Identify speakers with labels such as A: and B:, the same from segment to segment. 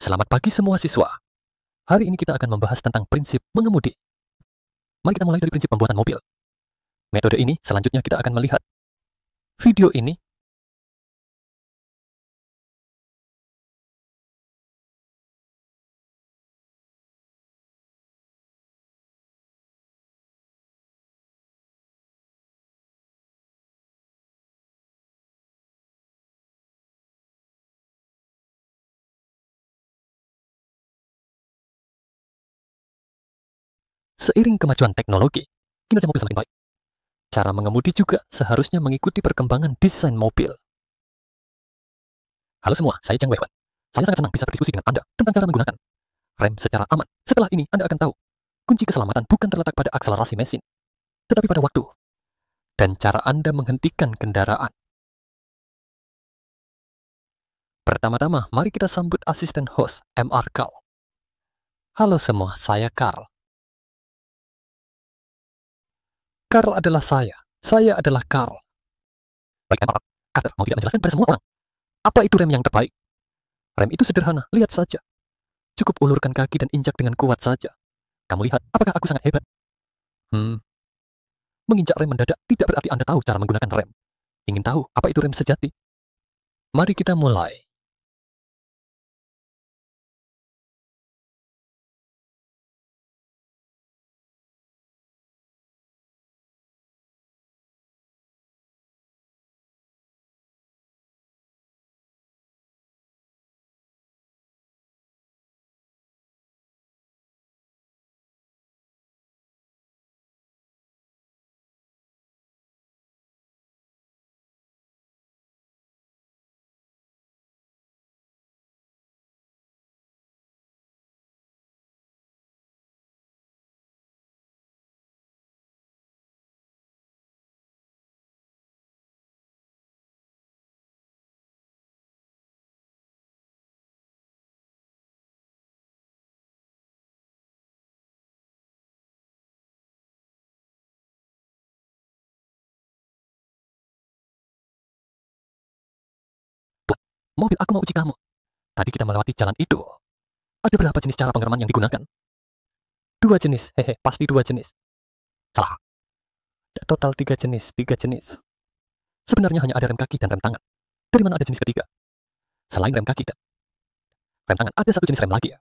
A: Selamat pagi semua siswa. Hari ini kita akan membahas tentang prinsip mengemudi. Mari kita mulai dari prinsip pembuatan mobil. Metode ini selanjutnya kita akan melihat. Video ini seiring kemajuan teknologi, kinerja mobil semakin baik. Cara mengemudi juga seharusnya mengikuti perkembangan desain mobil. Halo semua, saya Chang Wei Wan. Saya sangat senang bisa berdiskusi dengan Anda tentang cara menggunakan rem secara aman. Setelah ini, Anda akan tahu, kunci keselamatan bukan terletak pada akselerasi mesin, tetapi pada waktu dan cara Anda menghentikan kendaraan. Pertama-tama, mari kita sambut asisten host, MR Carl. Halo semua, saya Carl. Carl adalah saya adalah Carl. Baik, MR Carter mau tidak menjelaskan pada semua orang. Apa itu rem yang terbaik? Rem itu sederhana, lihat saja. Cukup ulurkan kaki dan injak dengan kuat saja. Kamu lihat, apakah aku sangat hebat? Menginjak rem mendadak tidak berarti Anda tahu cara menggunakan rem. Ingin tahu apa itu rem sejati? Mari kita mulai. Mobil aku mau uji kamu. Tadi kita melewati jalan itu. Ada berapa jenis cara pengereman yang digunakan? 2 jenis, hehe, pasti 2 jenis. Salah. Total 3 jenis, 3 jenis. Sebenarnya hanya ada rem kaki dan rem tangan. Dari mana ada jenis ketiga? Selain rem kaki dan rem tangan, ada satu jenis rem lagi ya,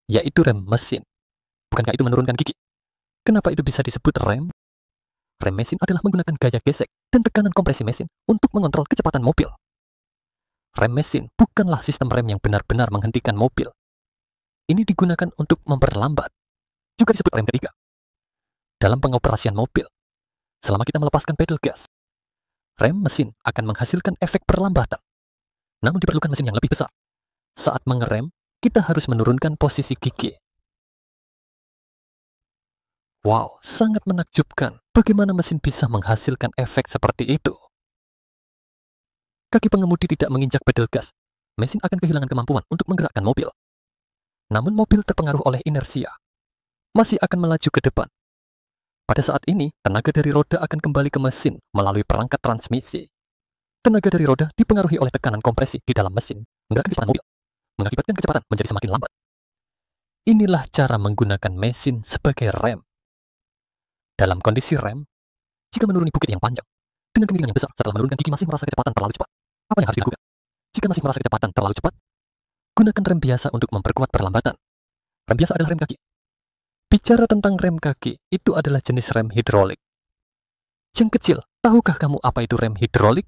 A: yaitu rem mesin. Bukankah itu menurunkan gigi? Kenapa itu bisa disebut rem? Rem mesin adalah menggunakan gaya gesek dan tekanan kompresi mesin untuk mengontrol kecepatan mobil. Rem mesin bukanlah sistem rem yang benar-benar menghentikan mobil. Ini digunakan untuk memperlambat. Juga disebut rem ketiga. Dalam pengoperasian mobil, selama kita melepaskan pedal gas, rem mesin akan menghasilkan efek perlambatan. Namun diperlukan mesin yang lebih besar. Saat mengerem, kita harus menurunkan posisi gigi. Wow, sangat menakjubkan bagaimana mesin bisa menghasilkan efek seperti itu. Kaki pengemudi tidak menginjak pedal gas, mesin akan kehilangan kemampuan untuk menggerakkan mobil. Namun mobil terpengaruh oleh inersia, masih akan melaju ke depan. Pada saat ini, tenaga dari roda akan kembali ke mesin melalui perangkat transmisi. Tenaga dari roda dipengaruhi oleh tekanan kompresi di dalam mesin, menggerakkan kecepatan mobil, mengakibatkan kecepatan menjadi semakin lambat. Inilah cara menggunakan mesin sebagai rem. Dalam kondisi rem, jika menuruni bukit yang panjang, dengan kemiringan yang besar setelah menurunkan gigi masih merasa kecepatan terlalu cepat, apa yang harus dilakukan? Jika masih merasa kecepatan terlalu cepat, gunakan rem biasa untuk memperkuat perlambatan. Rem biasa adalah rem kaki. Bicara tentang rem kaki, itu adalah jenis rem hidrolik. Yang kecil, tahukah kamu apa itu rem hidrolik?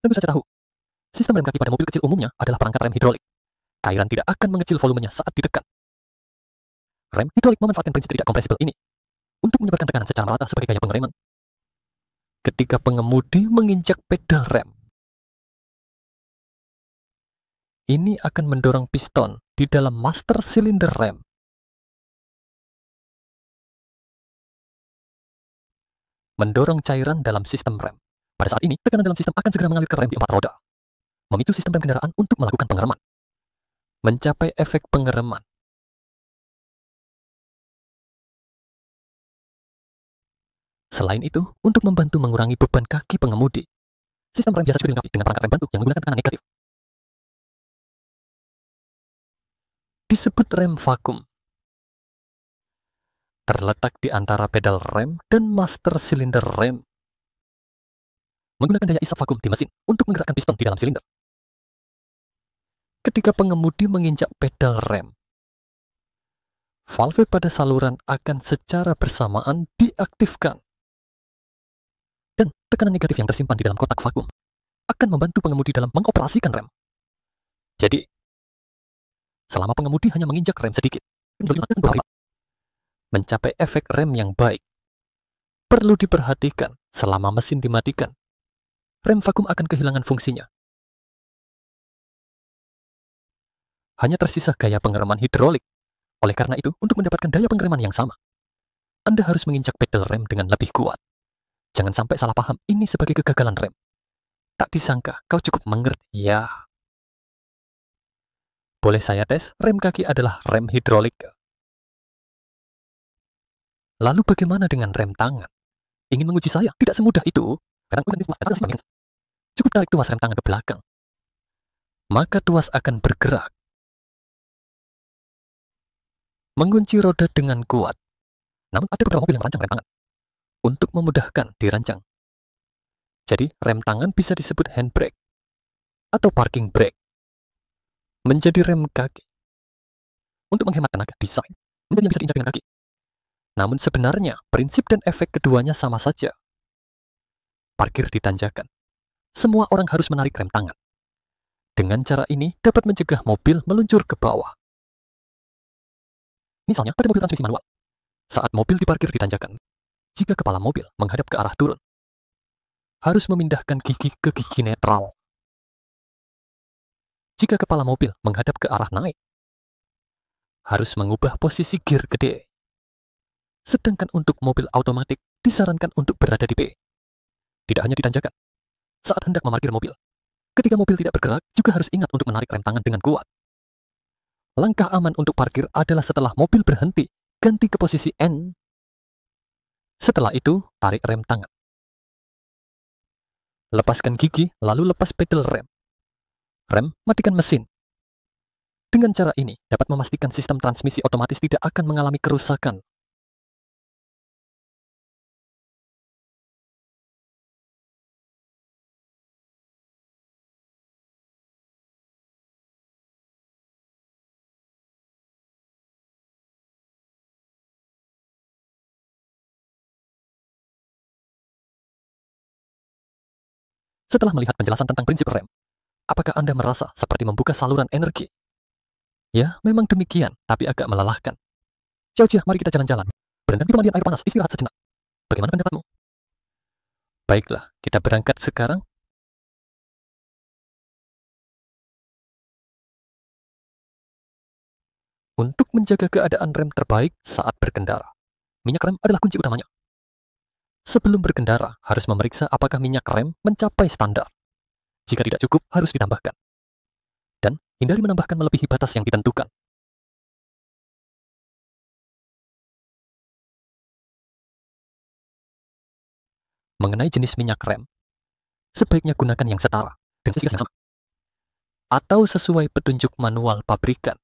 A: Tentu saja tahu. Sistem rem kaki pada mobil kecil umumnya adalah perangkat rem hidrolik. Cairan tidak akan mengecil volumenya saat ditekan. Rem hidrolik memanfaatkan prinsip tidak kompresibel ini untuk menyebarkan tekanan secara merata sebagai gaya pengereman. Ketika pengemudi menginjak pedal rem, ini akan mendorong piston di dalam master silinder rem. Mendorong cairan dalam sistem rem. Pada saat ini, tekanan dalam sistem akan segera mengalir ke rem di 4 roda, memicu sistem rem kendaraan untuk melakukan pengereman. Mencapai efek pengereman. Selain itu, untuk membantu mengurangi beban kaki pengemudi, sistem rem biasa juga dilengkapi dengan perangkat rem bantu yang menggunakan tekanan negatif. disebut rem vakum. Terletak di antara pedal rem dan master silinder rem. Menggunakan daya isap vakum di mesin untuk menggerakkan piston di dalam silinder. Ketika pengemudi menginjak pedal rem, valve pada saluran akan secara bersamaan diaktifkan. Dan tekanan negatif yang tersimpan di dalam kotak vakum akan membantu pengemudi dalam mengoperasikan rem. Jadi, selama pengemudi hanya menginjak rem sedikit, mencapai efek rem yang baik. Perlu diperhatikan, selama mesin dimatikan, rem vakum akan kehilangan fungsinya. Hanya tersisa gaya pengereman hidrolik. Oleh karena itu, untuk mendapatkan daya pengereman yang sama, Anda harus menginjak pedal rem dengan lebih kuat. Jangan sampai salah paham, ini sebagai kegagalan rem. Tak disangka, kau cukup mengerti, ya. Boleh saya tes, rem kaki adalah rem hidrolik. Lalu bagaimana dengan rem tangan? Ingin menguji saya? Tidak semudah itu. Cukup tarik tuas rem tangan ke belakang. Maka tuas akan bergerak. Mengunci roda dengan kuat. Namun ada beberapa mobil yang merancang rem tangan untuk memudahkan dirancang. Jadi rem tangan bisa disebut handbrake atau parking brake. Menjadi rem kaki. Untuk menghemat tenaga desain, menjadi yang bisa diinjak dengan kaki. Namun sebenarnya prinsip dan efek keduanya sama saja. Parkir di tanjakan. Semua orang harus menarik rem tangan. Dengan cara ini dapat mencegah mobil meluncur ke bawah. Misalnya pada mobil transmisi manual. Saat mobil diparkir di tanjakan, jika kepala mobil menghadap ke arah turun, harus memindahkan gigi ke gigi netral. Jika kepala mobil menghadap ke arah naik, harus mengubah posisi gear ke D. Sedangkan untuk mobil otomatis disarankan untuk berada di P. Tidak hanya di tanjakan. Saat hendak memarkir mobil, ketika mobil tidak bergerak, juga harus ingat untuk menarik rem tangan dengan kuat. Langkah aman untuk parkir adalah setelah mobil berhenti, ganti ke posisi N. Setelah itu, tarik rem tangan. Lepaskan gigi, lalu lepas pedal rem. Rem, matikan mesin. Dengan cara ini, dapat memastikan sistem transmisi otomatis tidak akan mengalami kerusakan. Setelah melihat penjelasan tentang prinsip rem, apakah Anda merasa seperti membuka saluran energi? Ya, memang demikian, tapi agak melelahkan. Jauh-jauh, mari kita jalan-jalan. Berendam di pemandian air panas, istirahat sejenak. Bagaimana pendapatmu? Baiklah, kita berangkat sekarang. Untuk menjaga keadaan rem terbaik saat berkendara, minyak rem adalah kunci utamanya. Sebelum berkendara, harus memeriksa apakah minyak rem mencapai standar. Jika tidak cukup, harus ditambahkan. Dan hindari menambahkan melebihi batas yang ditentukan. Mengenai jenis minyak rem, sebaiknya gunakan yang setara dan sisi yang sama. Atau sesuai petunjuk manual pabrikan.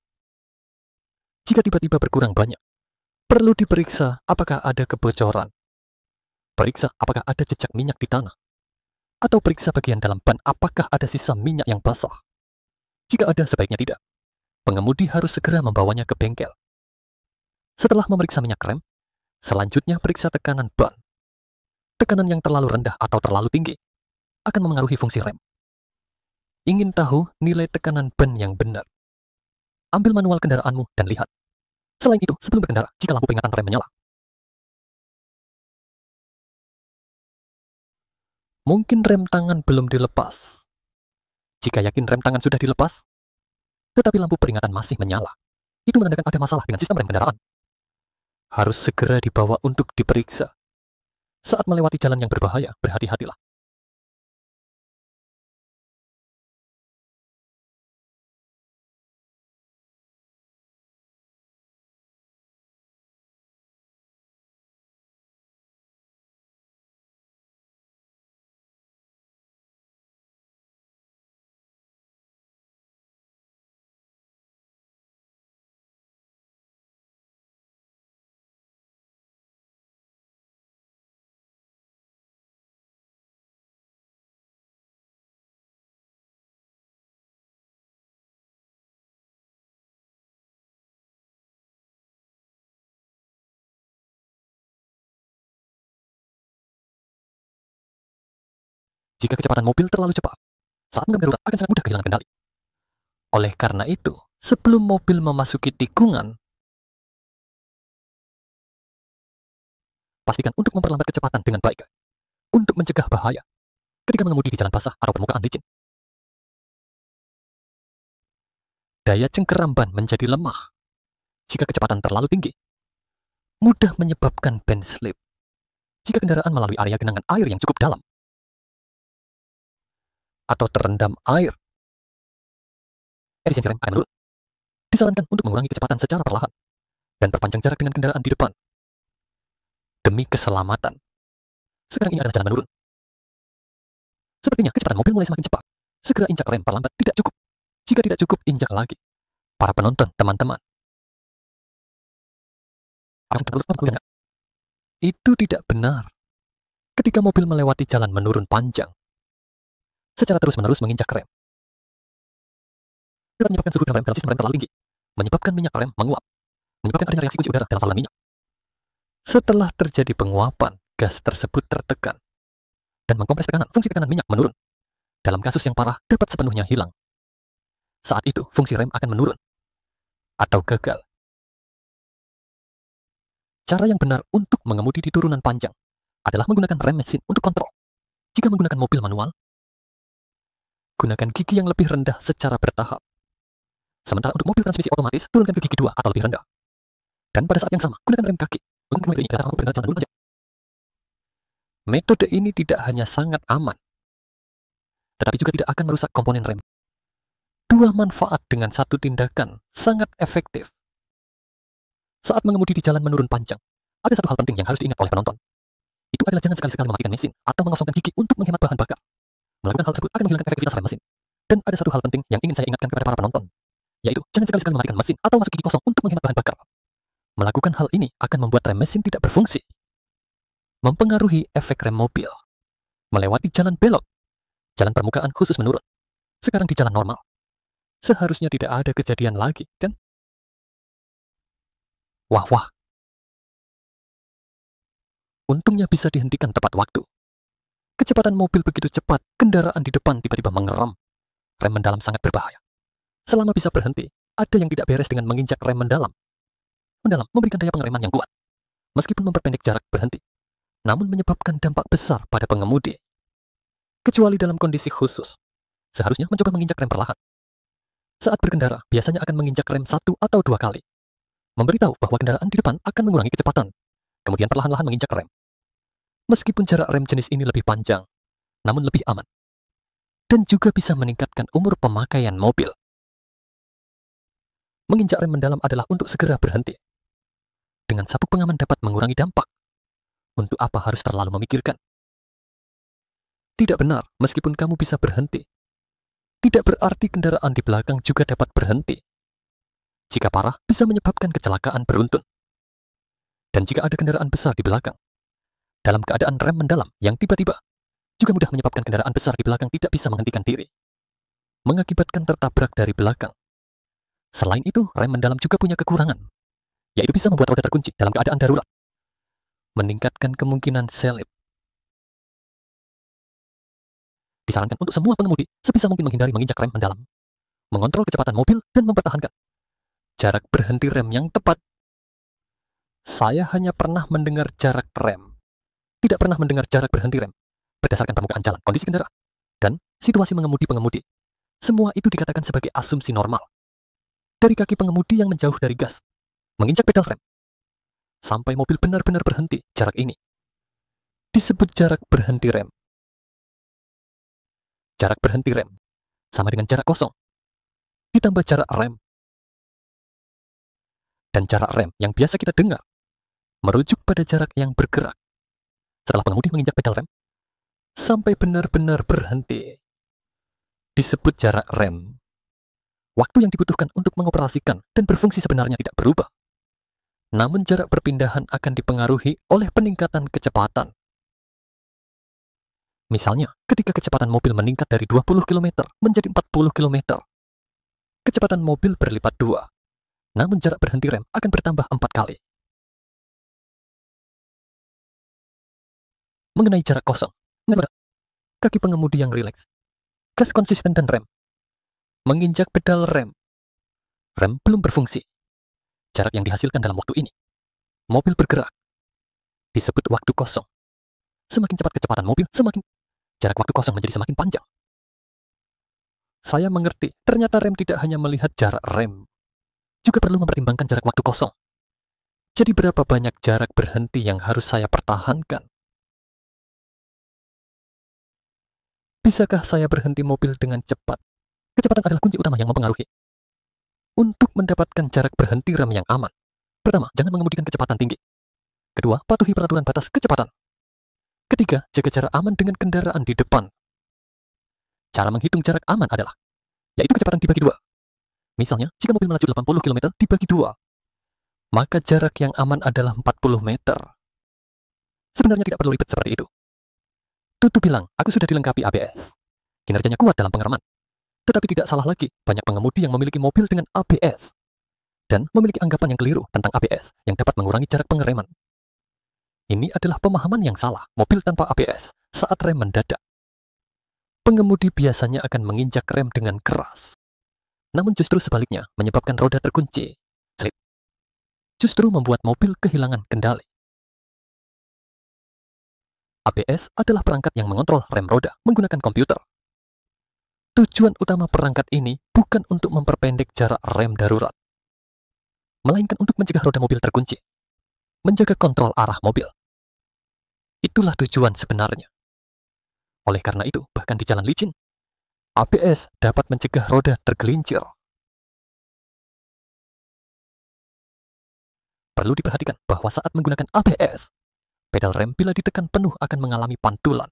A: Jika tiba-tiba berkurang banyak, perlu diperiksa apakah ada kebocoran. Periksa apakah ada jejak minyak di tanah. Atau periksa bagian dalam ban apakah ada sisa minyak yang basah. Jika ada, sebaiknya tidak. Pengemudi harus segera membawanya ke bengkel. Setelah memeriksa minyak rem, selanjutnya periksa tekanan ban. Tekanan yang terlalu rendah atau terlalu tinggi akan memengaruhi fungsi rem. Ingin tahu nilai tekanan ban yang benar? Ambil manual kendaraanmu dan lihat. Selain itu, sebelum berkendara, jika lampu peringatan rem menyala, mungkin rem tangan belum dilepas. Jika yakin rem tangan sudah dilepas, tetapi lampu peringatan masih menyala, itu menandakan ada masalah dengan sistem rem kendaraan. Harus segera dibawa untuk diperiksa. Saat melewati jalan yang berbahaya, berhati-hatilah. Jika kecepatan mobil terlalu cepat, saat menghadapi darurat akan sangat mudah kehilangan kendali. Oleh karena itu, sebelum mobil memasuki tikungan, pastikan untuk memperlambat kecepatan dengan baik untuk mencegah bahaya ketika mengemudi di jalan basah atau permukaan licin. Daya cengkeram ban menjadi lemah jika kecepatan terlalu tinggi, mudah menyebabkan ban slip jika kendaraan melalui area genangan air yang cukup dalam atau terendam air. Efisiensi rem akan menurun. Disarankan untuk mengurangi kecepatan secara perlahan dan perpanjang jarak dengan kendaraan di depan demi keselamatan. Sekarang ini adalah jalan menurun. Sepertinya kecepatan mobil mulai semakin cepat. Segera injak rem perlambat tidak cukup. Jika tidak cukup, injak lagi. Para penonton, teman-teman, itu tidak benar. Ketika mobil melewati jalan menurun panjang, secara terus-menerus menginjak rem, dapat menyebabkan suhu dalam sistem rem terlalu tinggi, menyebabkan minyak rem menguap, menyebabkan adanya reaksi kunci udara dalam saluran minyak. Setelah terjadi penguapan, gas tersebut tertekan dan mengkompres tekanan. Fungsi tekanan minyak menurun. Dalam kasus yang parah, dapat sepenuhnya hilang. Saat itu, fungsi rem akan menurun atau gagal. Cara yang benar untuk mengemudi di turunan panjang adalah menggunakan rem mesin untuk kontrol. Jika menggunakan mobil manual, gunakan gigi yang lebih rendah secara bertahap. Sementara untuk mobil transmisi otomatis, turunkan ke gigi 2 atau lebih rendah. Dan pada saat yang sama, gunakan rem kaki. Metode ini tidak hanya sangat aman, tetapi juga tidak akan merusak komponen rem. Dua manfaat dengan satu tindakan sangat efektif. Saat mengemudi di jalan menurun panjang, ada satu hal penting yang harus diingat oleh penonton. Itu adalah jangan sekali-sekali mematikan mesin atau mengosongkan gigi untuk menghemat bahan bakar. Melakukan hal tersebut akan menghilangkan efektivitas rem mesin. Dan ada satu hal penting yang ingin saya ingatkan kepada para penonton, yaitu jangan sekali-sekali mematikan mesin atau masuk gigi kosong untuk menghemat bahan bakar. Melakukan hal ini akan membuat rem mesin tidak berfungsi, mempengaruhi efek rem mobil. Melewati jalan belok, jalan permukaan khusus menurun. Sekarang di jalan normal, seharusnya tidak ada kejadian lagi, kan? Wah. Untungnya bisa dihentikan tepat waktu. Kecepatan mobil begitu cepat, kendaraan di depan tiba-tiba mengeram. Rem mendalam sangat berbahaya. Selama bisa berhenti, ada yang tidak beres dengan menginjak rem mendalam. Mendalam memberikan daya pengereman yang kuat, meskipun memperpendek jarak berhenti, namun menyebabkan dampak besar pada pengemudi. Kecuali dalam kondisi khusus, seharusnya mencoba menginjak rem perlahan. Saat berkendara, biasanya akan menginjak rem 1 atau 2 kali. Memberitahu bahwa kendaraan di depan akan mengurangi kecepatan, kemudian perlahan-lahan menginjak rem. Meskipun jarak rem jenis ini lebih panjang, namun lebih aman. Dan juga bisa meningkatkan umur pemakaian mobil. Menginjak rem mendalam adalah untuk segera berhenti. Dengan sabuk pengaman dapat mengurangi dampak. Untuk apa harus terlalu memikirkan? Tidak benar, meskipun kamu bisa berhenti, tidak berarti kendaraan di belakang juga dapat berhenti. Jika parah, bisa menyebabkan kecelakaan beruntun. Dan jika ada kendaraan besar di belakang, dalam keadaan rem mendalam yang tiba-tiba, juga mudah menyebabkan kendaraan besar di belakang tidak bisa menghentikan diri, mengakibatkan tertabrak dari belakang. Selain itu, rem mendalam juga punya kekurangan, yaitu bisa membuat roda terkunci dalam keadaan darurat, meningkatkan kemungkinan selip. Disarankan untuk semua pengemudi sebisa mungkin menghindari menginjak rem mendalam, mengontrol kecepatan mobil, dan mempertahankan jarak berhenti rem yang tepat. Saya hanya pernah mendengar jarak rem, tidak pernah mendengar jarak berhenti rem, berdasarkan permukaan jalan, kondisi kendaraan, dan situasi mengemudi-pengemudi. Semua itu dikatakan sebagai asumsi normal. Dari kaki pengemudi yang menjauh dari gas, menginjak pedal rem, sampai mobil benar-benar berhenti, jarak ini disebut jarak berhenti rem. Jarak berhenti rem sama dengan jarak kosong, ditambah jarak rem. Dan jarak rem yang biasa kita dengar merujuk pada jarak yang bergerak. Setelah pengemudi menginjak pedal rem, sampai benar-benar berhenti, disebut jarak rem. Waktu yang dibutuhkan untuk mengoperasikan dan berfungsi sebenarnya tidak berubah. Namun jarak perpindahan akan dipengaruhi oleh peningkatan kecepatan. Misalnya, ketika kecepatan mobil meningkat dari 20 km menjadi 40 km, kecepatan mobil berlipat 2, namun jarak berhenti rem akan bertambah 4 kali. Mengenai jarak kosong, kaki pengemudi yang rileks, gas konsisten dan rem. Menginjak pedal rem. Rem belum berfungsi. Jarak yang dihasilkan dalam waktu ini. Mobil bergerak. Disebut waktu kosong. Semakin cepat kecepatan mobil, semakin jarak waktu kosong menjadi semakin panjang. Saya mengerti, ternyata rem tidak hanya melihat jarak rem, juga perlu mempertimbangkan jarak waktu kosong. Jadi berapa banyak jarak berhenti yang harus saya pertahankan? Bisakah saya berhenti mobil dengan cepat? Kecepatan adalah kunci utama yang mempengaruhi. Untuk mendapatkan jarak berhenti rem yang aman, pertama, jangan mengemudikan kecepatan tinggi. Kedua, patuhi peraturan batas kecepatan. Ketiga, jaga jarak aman dengan kendaraan di depan. Cara menghitung jarak aman adalah, yaitu kecepatan dibagi dua. Misalnya, jika mobil melaju 80 km dibagi dua, maka jarak yang aman adalah 40 meter. Sebenarnya tidak perlu ribet seperti itu. Tutu bilang, aku sudah dilengkapi ABS. Kinerjanya kuat dalam pengereman. Tetapi tidak salah lagi, banyak pengemudi yang memiliki mobil dengan ABS. Dan memiliki anggapan yang keliru tentang ABS yang dapat mengurangi jarak pengereman. Ini adalah pemahaman yang salah, mobil tanpa ABS saat rem mendadak. Pengemudi biasanya akan menginjak rem dengan keras. Namun justru sebaliknya, menyebabkan roda terkunci. Justru membuat mobil kehilangan kendali. ABS adalah perangkat yang mengontrol rem roda menggunakan komputer. Tujuan utama perangkat ini bukan untuk memperpendek jarak rem darurat, melainkan untuk mencegah roda mobil terkunci, menjaga kontrol arah mobil. Itulah tujuan sebenarnya. Oleh karena itu, bahkan di jalan licin, ABS dapat mencegah roda tergelincir. Perlu diperhatikan bahwa saat menggunakan ABS, pedal rem bila ditekan penuh akan mengalami pantulan.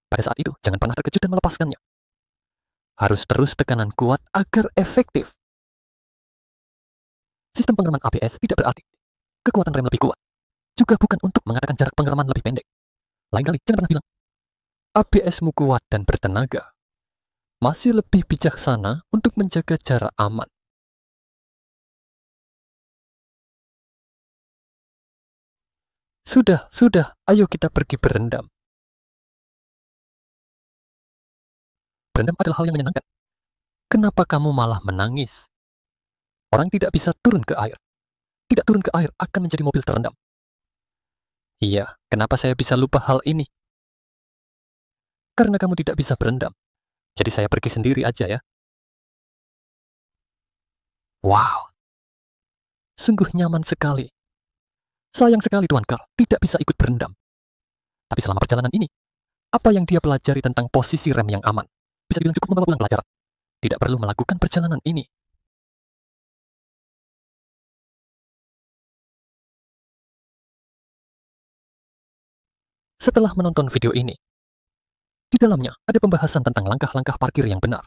A: Pada saat itu, jangan pernah terkejut dan melepaskannya. Harus terus tekanan kuat agar efektif. Sistem pengereman ABS tidak berarti kekuatan rem lebih kuat. Juga bukan untuk mengatakan jarak pengereman lebih pendek. Lain kali, jangan pernah bilang, ABS-mu kuat dan bertenaga. Masih lebih bijaksana untuk menjaga jarak aman. Sudah, ayo kita pergi berendam. Berendam adalah hal yang menyenangkan. Kenapa kamu malah menangis? Orang tidak bisa turun ke air. Tidak turun ke air akan menjadi mobil terendam. Iya, kenapa saya bisa lupa hal ini? Karena kamu tidak bisa berendam. Jadi saya pergi sendiri aja ya. Wow. Sungguh nyaman sekali. Sayang sekali Tuan Carl tidak bisa ikut berendam. Tapi selama perjalanan ini, apa yang dia pelajari tentang posisi rem yang aman? Bisa dibilang cukup membawa pulang pelajaran. Tidak perlu melakukan perjalanan ini. Setelah menonton video ini, di dalamnya ada pembahasan tentang langkah-langkah parkir yang benar.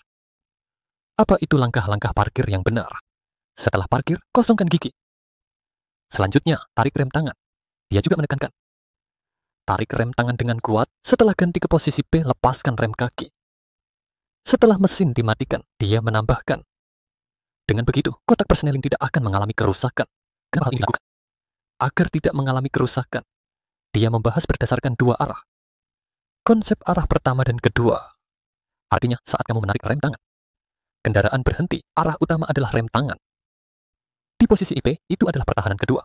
A: Apa itu langkah-langkah parkir yang benar? Setelah parkir, kosongkan gigi. Selanjutnya, tarik rem tangan. Dia juga menekankan. Tarik rem tangan dengan kuat, setelah ganti ke posisi P, lepaskan rem kaki. Setelah mesin dimatikan, dia menambahkan. Dengan begitu, kotak persneling tidak akan mengalami kerusakan. Kenapa hal ini dilakukan? Agar tidak mengalami kerusakan, dia membahas berdasarkan dua arah. Konsep arah pertama dan kedua. Artinya, saat kamu menarik rem tangan, kendaraan berhenti, arah utama adalah rem tangan. Di posisi IP, itu adalah pertahanan kedua.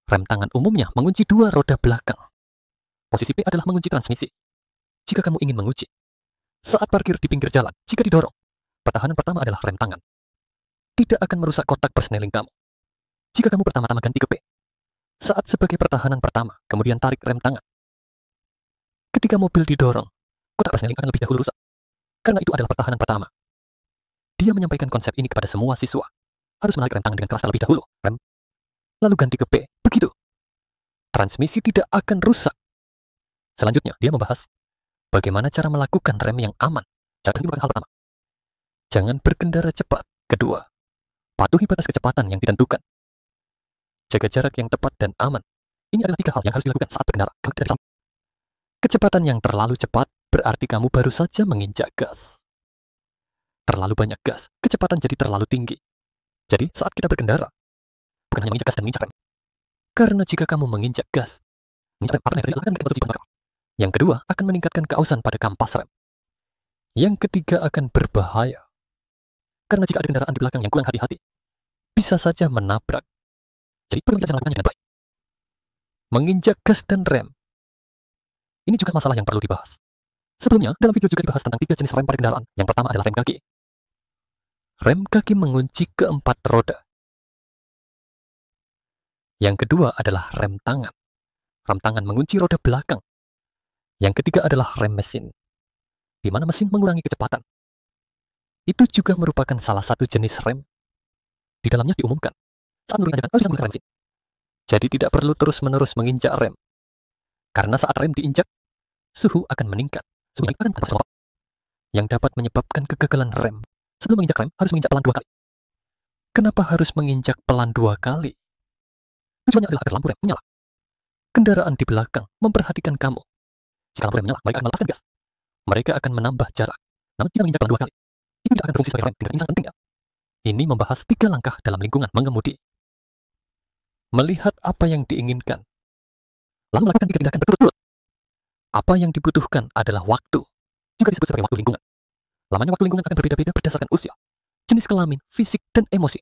A: Rem tangan umumnya mengunci dua roda belakang. Posisi P adalah mengunci transmisi. Jika kamu ingin menguji, saat parkir di pinggir jalan, jika didorong, pertahanan pertama adalah rem tangan. Tidak akan merusak kotak persneling kamu. Jika kamu pertama-tama ganti ke P, saat sebagai pertahanan pertama, kemudian tarik rem tangan. Ketika mobil didorong, kotak persneling akan lebih dahulu rusak. Karena itu adalah pertahanan pertama. Dia menyampaikan konsep ini kepada semua siswa. Harus menarik rem tangan dengan keras terlebih dahulu. Rem. Lalu ganti ke P. Begitu. Transmisi tidak akan rusak. Selanjutnya, dia membahas bagaimana cara melakukan rem yang aman. Cara ini merupakan hal pertama. Jangan berkendara cepat. Kedua, patuhi batas kecepatan yang ditentukan. Jaga jarak yang tepat dan aman. Ini adalah 3 hal yang harus dilakukan saat berkendara. Kecepatan yang terlalu cepat berarti kamu baru saja menginjak gas. Terlalu banyak gas, kecepatan jadi terlalu tinggi. Jadi saat kita berkendara, bukan hanya menginjak gas dan menginjak rem. Karena jika kamu menginjak gas, menginjak rem, apa yang terjadi akan kita Yang kedua akan meningkatkan keausan pada kampas rem. Yang ketiga akan berbahaya. Karena jika ada kendaraan di belakang yang kurang hati-hati, bisa saja menabrak. Jadi perlu kita melakukannya dengan baik. Menginjak gas dan rem. Ini juga masalah yang perlu dibahas. Sebelumnya, dalam video juga dibahas tentang 3 jenis rem pada kendaraan. Yang pertama adalah rem kaki. Rem kaki mengunci keempat roda. Yang kedua adalah rem tangan. Rem tangan mengunci roda belakang. Yang ketiga adalah rem mesin, di mana mesin mengurangi kecepatan. Itu juga merupakan salah satu jenis rem. Di dalamnya diumumkan, saat menurunkan tanjakan harus bisa menggunakan rem mesin. Jadi tidak perlu terus-menerus menginjak rem. Karena saat rem diinjak, suhu akan meningkat. Suhu naik akan menambah yang dapat menyebabkan kegagalan rem. Sebelum menginjak rem, harus menginjak pelan 2 kali. Kenapa harus menginjak pelan 2 kali? Tujuannya adalah agar lampu rem menyala. Kendaraan di belakang memperhatikan kamu. Jika lampu rem menyala, mereka akan melepaskan gas. Mereka akan menambah jarak. Namun jika menginjak pelan 2 kali, itu tidak akan berfungsi sebagai rem dengan insan pentingnya. Ini membahas 3 langkah dalam lingkungan mengemudi. Melihat apa yang diinginkan, lalu melakukan 3 tindakan berturut-turut. Apa yang dibutuhkan adalah waktu, juga disebut sebagai waktu lingkungan. Lamanya waktu lingkungan akan berbeda-beda berdasarkan usia, jenis kelamin, fisik, dan emosi.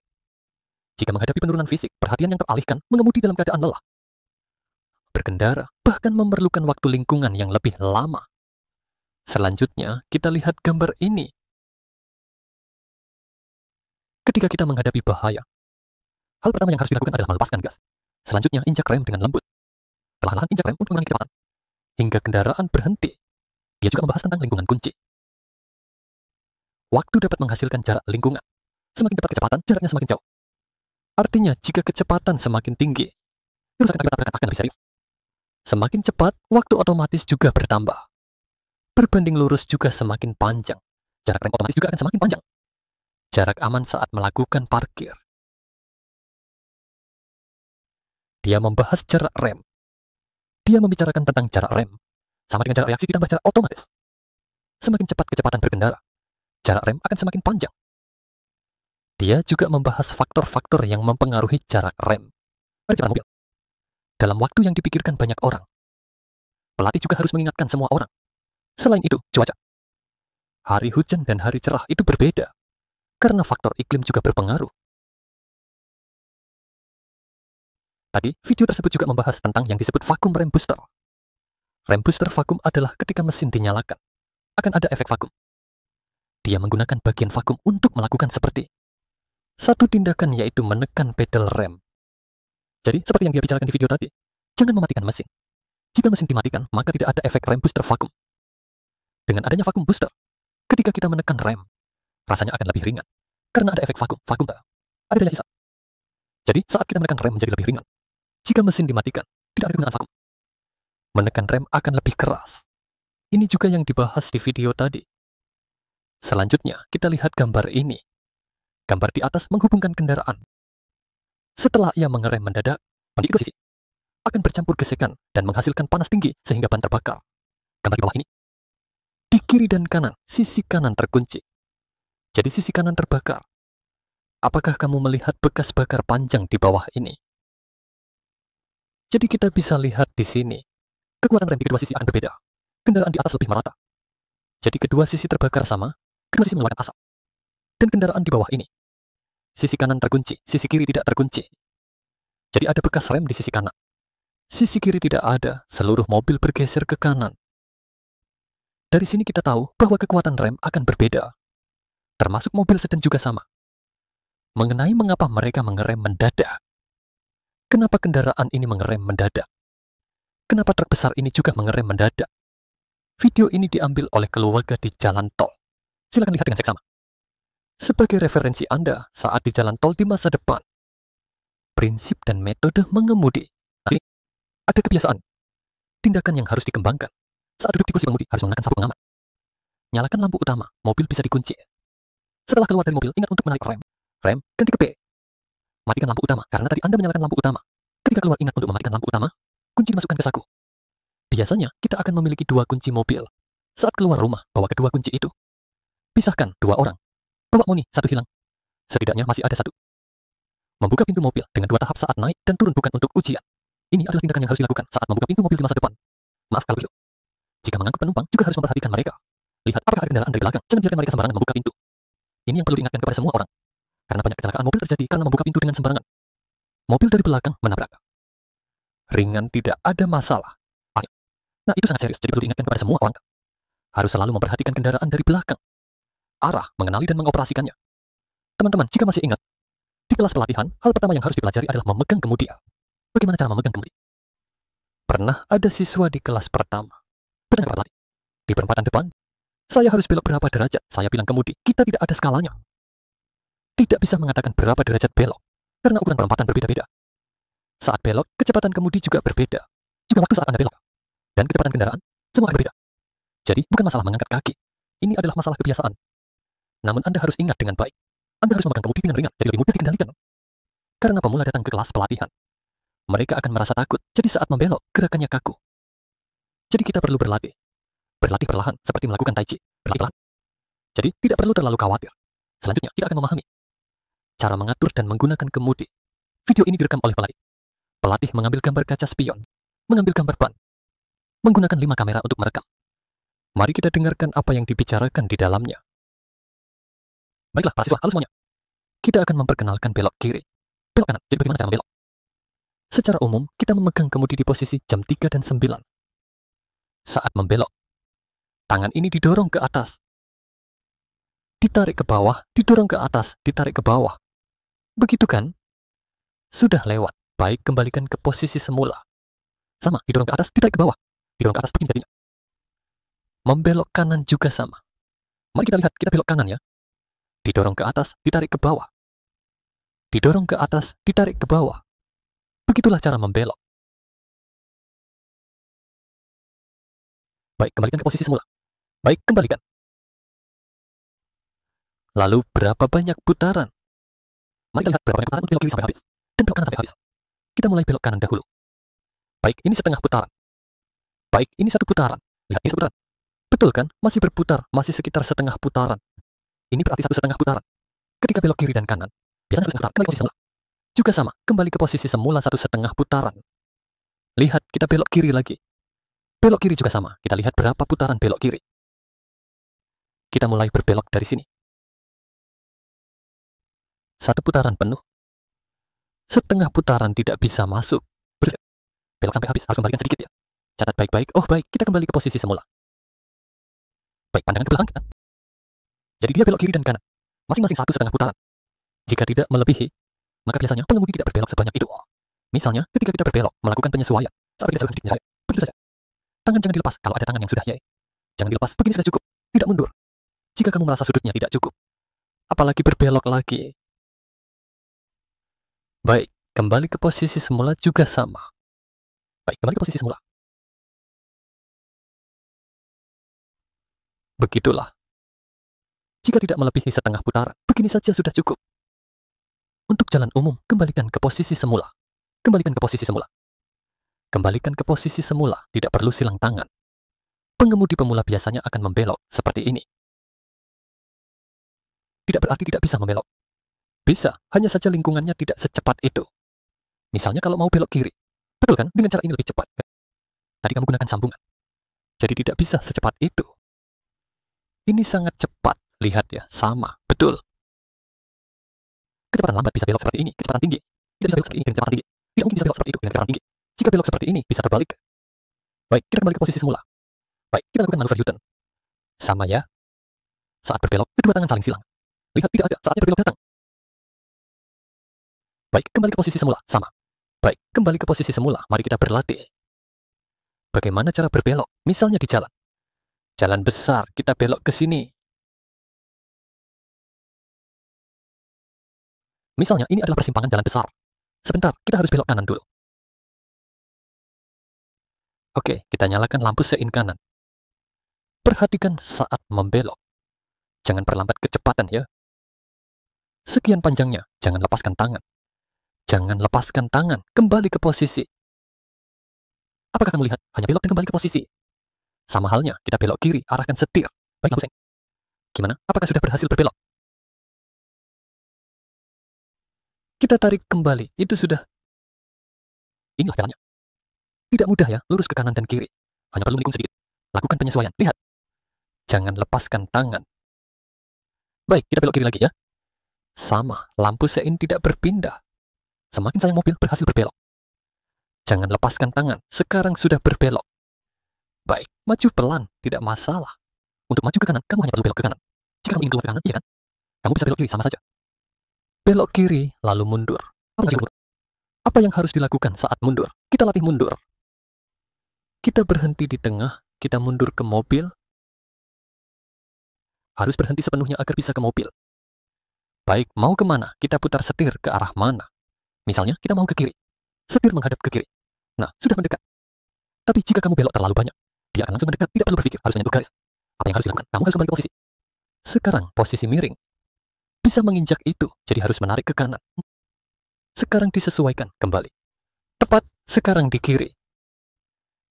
A: Jika menghadapi penurunan fisik, perhatian yang teralihkan mengemudi dalam keadaan lelah. Berkendara bahkan memerlukan waktu lingkungan yang lebih lama. Selanjutnya, kita lihat gambar ini. Ketika kita menghadapi bahaya, hal pertama yang harus dilakukan adalah melepaskan gas. Selanjutnya, injak rem dengan lembut. Perlahan-lahan injak rem untuk mengurangi kecepatan, hingga kendaraan berhenti. Dia juga membahas tentang lingkungan kunci. Waktu dapat menghasilkan jarak lingkungan. Semakin cepat kecepatan, jaraknya semakin jauh. Artinya, jika kecepatan semakin tinggi, kerusakan akibat tabrakan akan lebih serius. Semakin cepat, waktu otomatis juga bertambah. Berbanding lurus juga semakin panjang. Jarak rem otomatis juga akan semakin panjang. Jarak aman saat melakukan parkir. Dia membahas jarak rem. Dia membicarakan tentang jarak rem, sama dengan jarak reaksi ditambah jarak otomatis. Semakin cepat kecepatan berkendara, jarak rem akan semakin panjang. Dia juga membahas faktor-faktor yang mempengaruhi jarak rem pada jalan mobil. Dalam waktu yang dipikirkan banyak orang, pelatih juga harus mengingatkan semua orang. Selain itu, cuaca. Hari hujan dan hari cerah itu berbeda, karena faktor iklim juga berpengaruh. Tadi, video tersebut juga membahas tentang yang disebut vakum rem booster. Rem booster vakum adalah ketika mesin dinyalakan, akan ada efek vakum. Dia menggunakan bagian vakum untuk melakukan seperti satu tindakan, yaitu menekan pedal rem. Jadi, seperti yang dia bicarakan di video tadi, jangan mematikan mesin. Jika mesin dimatikan, maka tidak ada efek rem booster vakum. Dengan adanya vakum booster, ketika kita menekan rem, rasanya akan lebih ringan, karena ada efek vakum. Vakum ada daya sisa. Jadi, saat kita menekan rem menjadi lebih ringan. Jika mesin dimatikan, tidak ada gunaan vakum. Menekan rem akan lebih keras. Ini juga yang dibahas di video tadi. Selanjutnya, kita lihat gambar ini. Gambar di atas menghubungkan kendaraan. Setelah ia mengerem mendadak, ban di kedua sisi akan bercampur gesekan dan menghasilkan panas tinggi sehingga ban terbakar. Gambar di bawah ini. Di kiri dan kanan, sisi kanan terkunci. Jadi sisi kanan terbakar. Apakah kamu melihat bekas bakar panjang di bawah ini? Jadi kita bisa lihat di sini. Kekuatan rem di kedua sisi akan berbeda. Kendaraan di atas lebih merata. Jadi kedua sisi terbakar sama, kedua sisi mengeluarkan asap. Dan kendaraan di bawah ini. Sisi kanan terkunci, sisi kiri tidak terkunci. Jadi ada bekas rem di sisi kanan. Sisi kiri tidak ada, seluruh mobil bergeser ke kanan. Dari sini kita tahu bahwa kekuatan rem akan berbeda. Termasuk mobil sedan juga sama. Mengenai mengapa mereka mengerem mendadak. Kenapa kendaraan ini mengerem mendadak? Kenapa truk besar ini juga mengerem mendadak? Video ini diambil oleh keluarga di jalan tol. Silakan lihat dengan seksama. Sebagai referensi Anda saat di jalan tol di masa depan. Prinsip dan metode mengemudi. Nah, ada kebiasaan. Tindakan yang harus dikembangkan. Saat duduk di kursi pengemudi harus menggunakan sabuk pengaman. Nyalakan lampu utama, mobil bisa dikunci. Setelah keluar dari mobil, ingat untuk menarik rem. Rem, ganti ke P. Matikan lampu utama, karena tadi Anda menyalakan lampu utama. Ketika keluar, ingat untuk mematikan lampu utama. Kunci dimasukkan ke saku. Biasanya, kita akan memiliki 2 kunci mobil. Saat keluar rumah, bawa kedua kunci itu. Pisahkan 2 orang. Bawa moni, 1 hilang. Setidaknya masih ada 1. Membuka pintu mobil dengan 2 tahap saat naik dan turun bukan untuk ujian. Ini adalah tindakan yang harus dilakukan saat membuka pintu mobil di masa depan. Maaf kalau begitu. Jika mengangkut penumpang, juga harus memperhatikan mereka. Lihat apakah ada kendaraan dari belakang, jangan biarkan mereka sembarangan membuka pintu. Ini yang perlu diingatkan kepada semua orang. Karena banyak kecelakaan mobil terjadi karena membuka pintu dengan sembarangan. Mobil dari belakang menabrak. Ringan, tidak ada masalah. Nah, itu sangat serius, jadi perlu diingatkan kepada semua orang. Harus selalu memperhatikan kendaraan dari belakang. Arah, mengenali dan mengoperasikannya. Teman-teman, jika masih ingat, di kelas pelatihan, hal pertama yang harus dipelajari adalah memegang kemudi. Bagaimana cara memegang kemudi? Pernah ada siswa di kelas pertama. Bertanya kepada pelatih, di perempatan depan, saya harus belok berapa derajat? Saya bilang kemudi, kita tidak ada skalanya. Tidak bisa mengatakan berapa derajat belok, karena ukuran perempatan berbeda-beda. Saat belok, kecepatan kemudi juga berbeda. Juga waktu saat Anda belok. Dan kecepatan kendaraan, semua akan berbeda. Jadi, bukan masalah mengangkat kaki. Ini adalah masalah kebiasaan. Namun Anda harus ingat dengan baik. Anda harus memegang kemudi dengan ringan, jadi lebih mudah dikendalikan. Karena pemula datang ke kelas pelatihan, mereka akan merasa takut, jadi saat membelok, gerakannya kaku. Jadi kita perlu berlatih. Berlatih perlahan, seperti melakukan tai chi. Berlatih pelan. Jadi, tidak perlu terlalu khawatir. Selanjutnya, kita akan memahami cara mengatur dan menggunakan kemudi. Video ini direkam oleh pelatih. Pelatih mengambil gambar kaca spion, mengambil gambar ban, menggunakan 5 kamera untuk merekam. Mari kita dengarkan apa yang dibicarakan di dalamnya. Baiklah, para siswa, halo semuanya. Kita akan memperkenalkan belok kiri, belok kanan. Jadi bagaimana cara membelok? Secara umum, kita memegang kemudi di posisi jam 3 dan 9. Saat membelok, tangan ini didorong ke atas, ditarik ke bawah, didorong ke atas, ditarik ke bawah. Begitu kan? Sudah lewat. Baik, kembalikan ke posisi semula. Sama, didorong ke atas, ditarik ke bawah. Didorong ke atas, begini jadinya. Membelok kanan juga sama. Mari kita lihat, kita belok kanan ya. Didorong ke atas, ditarik ke bawah. Didorong ke atas, ditarik ke bawah. Begitulah cara membelok. Baik, kembalikan ke posisi semula. Baik, kembalikan. Lalu, berapa banyak putaran? Mari kita lihat berapa banyak putaran untuk belok kiri sampai habis. Dan belok kanan sampai habis. Kita mulai belok kanan dahulu. Baik, ini setengah putaran. Baik, ini 1 putaran. Lihat, ini 1 putaran. Betul kan? Masih berputar, masih sekitar setengah putaran. Ini berarti 1,5 putaran. Ketika belok kiri dan kanan, biasanya 1,5 putaran, kembali ke posisi semula. Juga sama, kembali ke posisi semula 1,5 putaran. Lihat, kita belok kiri lagi. Belok kiri juga sama, kita lihat berapa putaran belok kiri. Kita mulai berbelok dari sini. 1 putaran penuh. Setengah putaran tidak bisa masuk. Belok sampai habis, harus kembalikan sedikit ya. Catat baik-baik. Oh baik, kita kembali ke posisi semula. Baik, pandangan ke belakang kita. Jadi dia belok kiri dan kanan. Masing-masing 1,5 putaran. Jika tidak melebihi, maka biasanya pengemudi tidak berbelok sebanyak itu. Misalnya, ketika kita berbelok, melakukan penyesuaian. Saat kita sedikitnya saya. Begitu saja. Tangan jangan dilepas kalau ada tangan yang sudah yay. Jangan dilepas, begini sudah cukup. Tidak mundur. Jika kamu merasa sudutnya tidak cukup, apalagi berbelok lagi. Baik, kembali ke posisi semula juga sama. Baik, kembali ke posisi semula. Begitulah. Jika tidak melebihi setengah putaran, begini saja sudah cukup. Untuk jalan umum, kembalikan ke posisi semula. Kembalikan ke posisi semula. Kembalikan ke posisi semula, tidak perlu silang tangan. Pengemudi pemula biasanya akan membelok seperti ini. Tidak berarti tidak bisa membelok. Bisa, hanya saja lingkungannya tidak secepat itu. Misalnya kalau mau belok kiri, betul kan? Dengan cara ini lebih cepat. Tadi kamu gunakan sambungan. Jadi tidak bisa secepat itu. Ini sangat cepat, lihat ya, sama, betul. Kecepatan lambat bisa belok seperti ini, kecepatan tinggi. Tidak bisa belok seperti ini dengan kecepatan tinggi. Tidak mungkin bisa belok seperti itu dengan kecepatan tinggi. Jika belok seperti ini, bisa terbalik. Baik, kita kembali ke posisi semula. Baik, kita lakukan manuver U-turn. Sama ya. Saat berbelok, kedua tangan saling silang. Lihat, tidak ada, saatnya berbelok datang. Baik, kembali ke posisi semula, sama. Baik, kembali ke posisi semula, mari kita berlatih. Bagaimana cara berbelok? Misalnya di jalan. Jalan besar, kita belok ke sini. Misalnya, ini adalah persimpangan jalan besar. Sebentar, kita harus belok kanan dulu. Oke, kita nyalakan lampu sein kanan. Perhatikan saat membelok. Jangan perlambat kecepatan ya. Sekian panjangnya, jangan lepaskan tangan. Jangan lepaskan tangan, kembali ke posisi. Apakah kamu lihat? Hanya belok dan kembali ke posisi. Sama halnya, kita belok kiri, arahkan setir. Baik, lampu sein. Gimana? Apakah sudah berhasil berbelok? Kita tarik kembali, itu sudah. Inilah jalannya. Tidak mudah ya, lurus ke kanan dan kiri. Hanya perlu menikung sedikit. Lakukan penyesuaian. Lihat. Jangan lepaskan tangan. Baik, kita belok kiri lagi ya. Sama, lampu sein tidak berpindah. Semakin sayang mobil berhasil berbelok. Jangan lepaskan tangan, sekarang sudah berbelok. Baik, maju pelan, tidak masalah. Untuk maju ke kanan, kamu hanya perlu belok ke kanan. Jika kamu ingin keluar ke kanan, iya kan? Kamu bisa belok kiri, sama saja. Belok kiri, lalu mundur. Apa yang harus dilakukan saat mundur? Kita latih mundur. Kita berhenti di tengah, kita mundur ke mobil. Harus berhenti sepenuhnya agar bisa ke mobil. Baik, mau kemana? Kita putar setir ke arah mana? Misalnya, kita mau ke kiri. Setir menghadap ke kiri. Nah, sudah mendekat. Tapi jika kamu belok terlalu banyak, dia akan langsung mendekat, tidak perlu berpikir, harus menyentuh garis. Apa yang harus dilakukan? Kamu harus kembali ke posisi. Sekarang, posisi miring. Bisa menginjak itu, jadi harus menarik ke kanan. Sekarang disesuaikan kembali. Tepat, sekarang di kiri.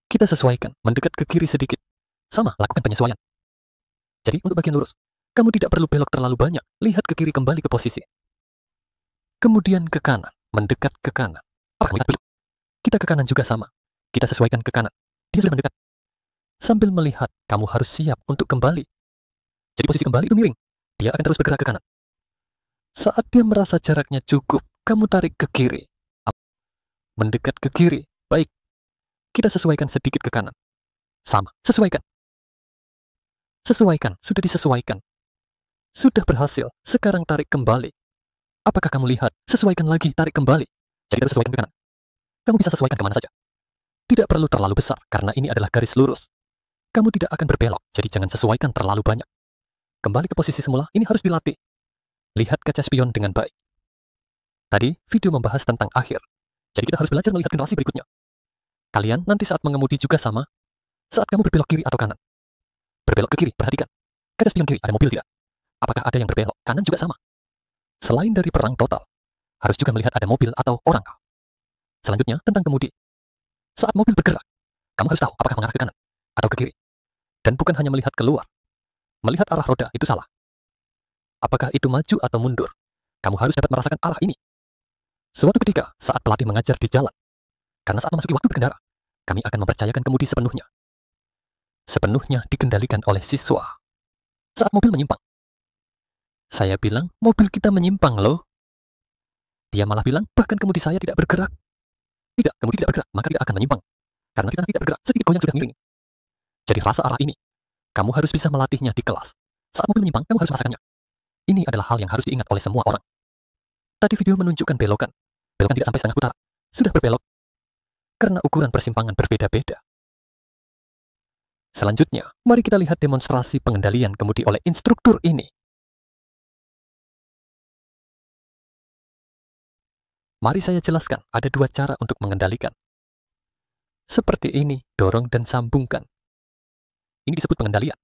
A: Kita sesuaikan, mendekat ke kiri sedikit. Sama, lakukan penyesuaian. Jadi, untuk bagian lurus, kamu tidak perlu belok terlalu banyak, lihat ke kiri kembali ke posisi. Kemudian ke kanan, mendekat ke kanan. Apa kamu lihat dulu? Kita ke kanan juga sama. Kita sesuaikan ke kanan. Dia sudah mendekat. Sambil melihat, kamu harus siap untuk kembali. Jadi posisi kembali itu miring. Dia akan terus bergerak ke kanan. Saat dia merasa jaraknya cukup, kamu tarik ke kiri. Mendekat ke kiri. Baik. Kita sesuaikan sedikit ke kanan. Sama, sesuaikan. Sesuaikan, sudah disesuaikan. Sudah berhasil, sekarang tarik kembali. Apakah kamu lihat? Sesuaikan lagi, tarik kembali. Jadi terus sesuaikan ke kanan. Kamu bisa sesuaikan kemana saja. Tidak perlu terlalu besar, karena ini adalah garis lurus. Kamu tidak akan berbelok, jadi jangan sesuaikan terlalu banyak. Kembali ke posisi semula, ini harus dilatih. Lihat kaca spion dengan baik. Tadi, video membahas tentang akhir. Jadi kita harus belajar melihat generasi berikutnya. Kalian nanti saat mengemudi juga sama. Saat kamu berbelok kiri atau kanan. Berbelok ke kiri, perhatikan. Kaca spion kiri, ada mobil tidak? Apakah ada yang berbelok? Kanan juga sama. Selain dari perang total, harus juga melihat ada mobil atau orang. Selanjutnya, tentang kemudi. Saat mobil bergerak, kamu harus tahu apakah mengarah ke kanan atau ke kiri. Dan bukan hanya melihat keluar. Melihat arah roda itu salah. Apakah itu maju atau mundur? Kamu harus dapat merasakan arah ini. Suatu ketika, saat pelatih mengajar di jalan, karena saat memasuki waktu berkendara, kami akan mempercayakan kemudi sepenuhnya. Sepenuhnya dikendalikan oleh siswa. Saat mobil menyimpang, saya bilang, mobil kita menyimpang loh. Dia malah bilang, bahkan kemudi saya tidak bergerak. Tidak, kemudi tidak bergerak, maka tidak akan menyimpang. Karena kita tidak bergerak, sedikit goyang sudah miring. Jadi rasa arah ini, kamu harus bisa melatihnya di kelas. Saat mobil menyimpang, kamu harus merasakannya. Ini adalah hal yang harus diingat oleh semua orang. Tadi video menunjukkan belokan. Belokan tidak sampai setengah putaran. Sudah berbelok. Karena ukuran persimpangan berbeda-beda. Selanjutnya, mari kita lihat demonstrasi pengendalian kemudi oleh instruktur ini. Mari saya jelaskan, ada dua cara untuk mengendalikan. Seperti ini, dorong dan sambungkan. Ini disebut pengendalian.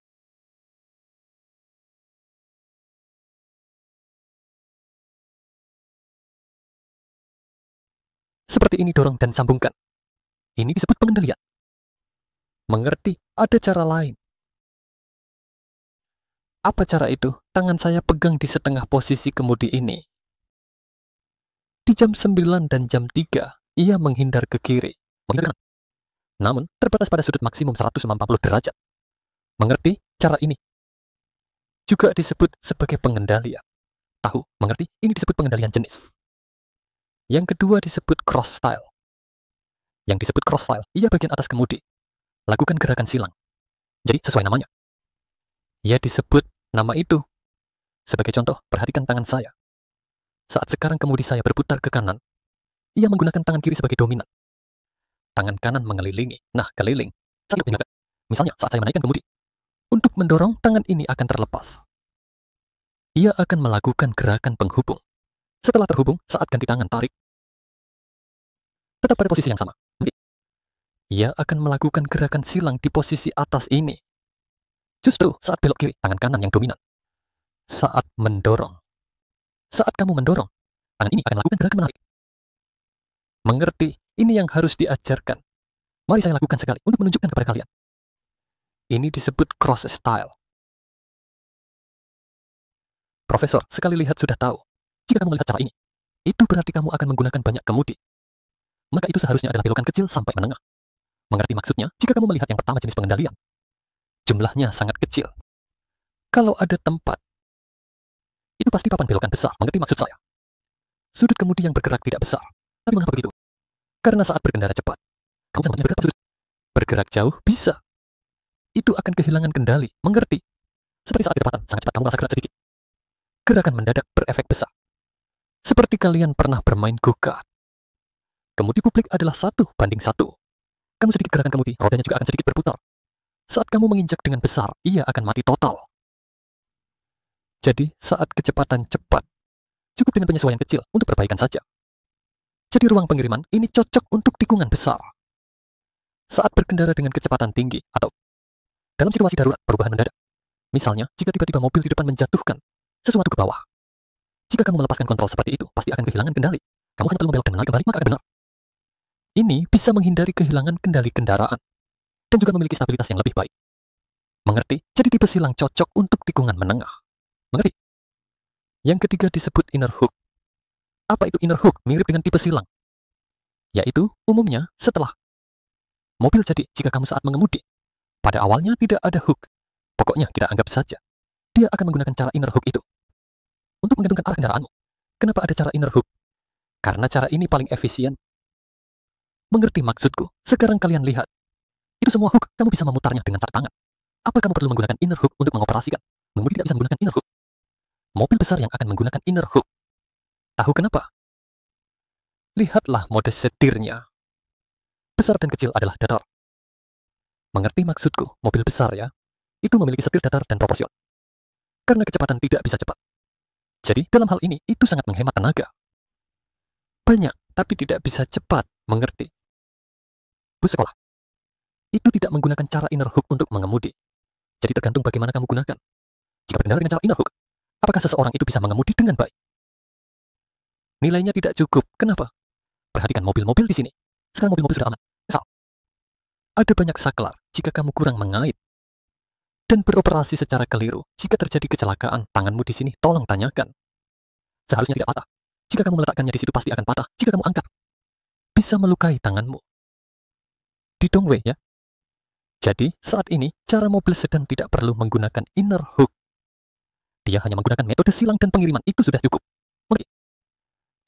A: Seperti ini, dorong dan sambungkan. Ini disebut pengendalian. Mengerti, ada cara lain. Apa cara itu? Tangan saya pegang di setengah posisi kemudi ini. Di jam 9 dan jam 3, ia menghindar ke kiri. Menghindar ke kanan. Namun, terbatas pada sudut maksimum 190 derajat. Mengerti? Cara ini juga disebut sebagai pengendalian. Tahu? Mengerti? Ini disebut pengendalian jenis. Yang kedua disebut cross style. Yang disebut cross style, ia bagian atas kemudi. Lakukan gerakan silang. Jadi, sesuai namanya. Ia disebut nama itu. Sebagai contoh, perhatikan tangan saya. Saat sekarang kemudi saya berputar ke kanan, ia menggunakan tangan kiri sebagai dominan. Tangan kanan mengelilingi. Nah, keliling. Misalnya, saat saya menaikkan kemudi, untuk mendorong, tangan ini akan terlepas. Ia akan melakukan gerakan penghubung. Setelah terhubung, saat ganti tangan tarik, tetap pada posisi yang sama. Ia akan melakukan gerakan silang di posisi atas ini. Justru saat belok kiri, tangan kanan yang dominan. Saat mendorong. Saat kamu mendorong, tangan ini akan melakukan gerakan menarik. Mengerti, ini yang harus diajarkan. Mari saya lakukan sekali untuk menunjukkan kepada kalian. Ini disebut cross style. Profesor, sekali lihat sudah tahu. Jika kamu melihat cara ini, itu berarti kamu akan menggunakan banyak kemudi. Maka itu seharusnya adalah belokan kecil sampai menengah. Mengerti maksudnya? Jika kamu melihat yang pertama jenis pengendalian, jumlahnya sangat kecil. Kalau ada tempat, itu pasti papan belokan besar, mengerti maksud saya? Sudut kemudi yang bergerak tidak besar. Tapi mengapa begitu? Karena saat berkendara cepat, kamu jangan bergerak sudut. Bergerak jauh bisa. Itu akan kehilangan kendali, mengerti? Seperti saat kecepatan, sangat cepat kamu merasa gerak sedikit. Gerakan mendadak berefek besar. Seperti kalian pernah bermain go-kart. Kemudi publik adalah 1:1. Kamu sedikit gerakan kemudi, rodanya juga akan sedikit berputar. Saat kamu menginjak dengan besar, ia akan mati total. Jadi, saat kecepatan cepat, cukup dengan penyesuaian kecil untuk perbaikan saja. Jadi ruang pengiriman ini cocok untuk tikungan besar. Saat berkendara dengan kecepatan tinggi atau dalam situasi darurat perubahan mendadak. Misalnya, jika tiba-tiba mobil di depan menjatuhkan sesuatu ke bawah. Jika kamu melepaskan kontrol seperti itu, pasti akan kehilangan kendali. Kamu hanya perlu membelok dan menarik kembali, maka akan benar. Ini bisa menghindari kehilangan kendali kendaraan dan juga memiliki stabilitas yang lebih baik. Mengerti? Jadi tipe silang cocok untuk tikungan menengah. Mengerti? Yang ketiga disebut inner hook. Apa itu inner hook? Mirip dengan tipe silang. Yaitu, umumnya, setelah mobil jadi jika kamu saat mengemudi. Pada awalnya tidak ada hook. Pokoknya kita anggap saja. Dia akan menggunakan cara inner hook itu untuk menggantungkan arah kendaraanmu. Kenapa ada cara inner hook? Karena cara ini paling efisien. Mengerti maksudku? Sekarang kalian lihat. Itu semua hook, kamu bisa memutarnya dengan satu tangan. Apa kamu perlu menggunakan inner hook untuk mengoperasikan? Mengemudi tidak bisa menggunakan inner hook. Mobil besar yang akan menggunakan inner hook. Tahu kenapa? Lihatlah mode setirnya. Besar dan kecil adalah datar. Mengerti maksudku? Mobil besar ya, itu memiliki setir datar dan proporsional. Karena kecepatan tidak bisa cepat. Jadi dalam hal ini, itu sangat menghemat tenaga. Banyak, tapi tidak bisa cepat, mengerti? Bus sekolah. Itu tidak menggunakan cara inner hook untuk mengemudi. Jadi tergantung bagaimana kamu gunakan. Jika berkendara dengan cara inner hook, apakah seseorang itu bisa mengemudi dengan baik? Nilainya tidak cukup. Kenapa? Perhatikan mobil-mobil di sini. Sekarang mobil-mobil sudah aman. Misal, ada banyak saklar jika kamu kurang mengait dan beroperasi secara keliru. Jika terjadi kecelakaan, tanganmu di sini tolong tanyakan. Seharusnya tidak patah. Jika kamu meletakkannya di situ pasti akan patah. Jika kamu angkat, bisa melukai tanganmu. Di Dongwei ya. Jadi, saat ini, cara mobil sedang tidak perlu menggunakan inner hook. Dia hanya menggunakan metode silang dan pengiriman. Itu sudah cukup. Oke.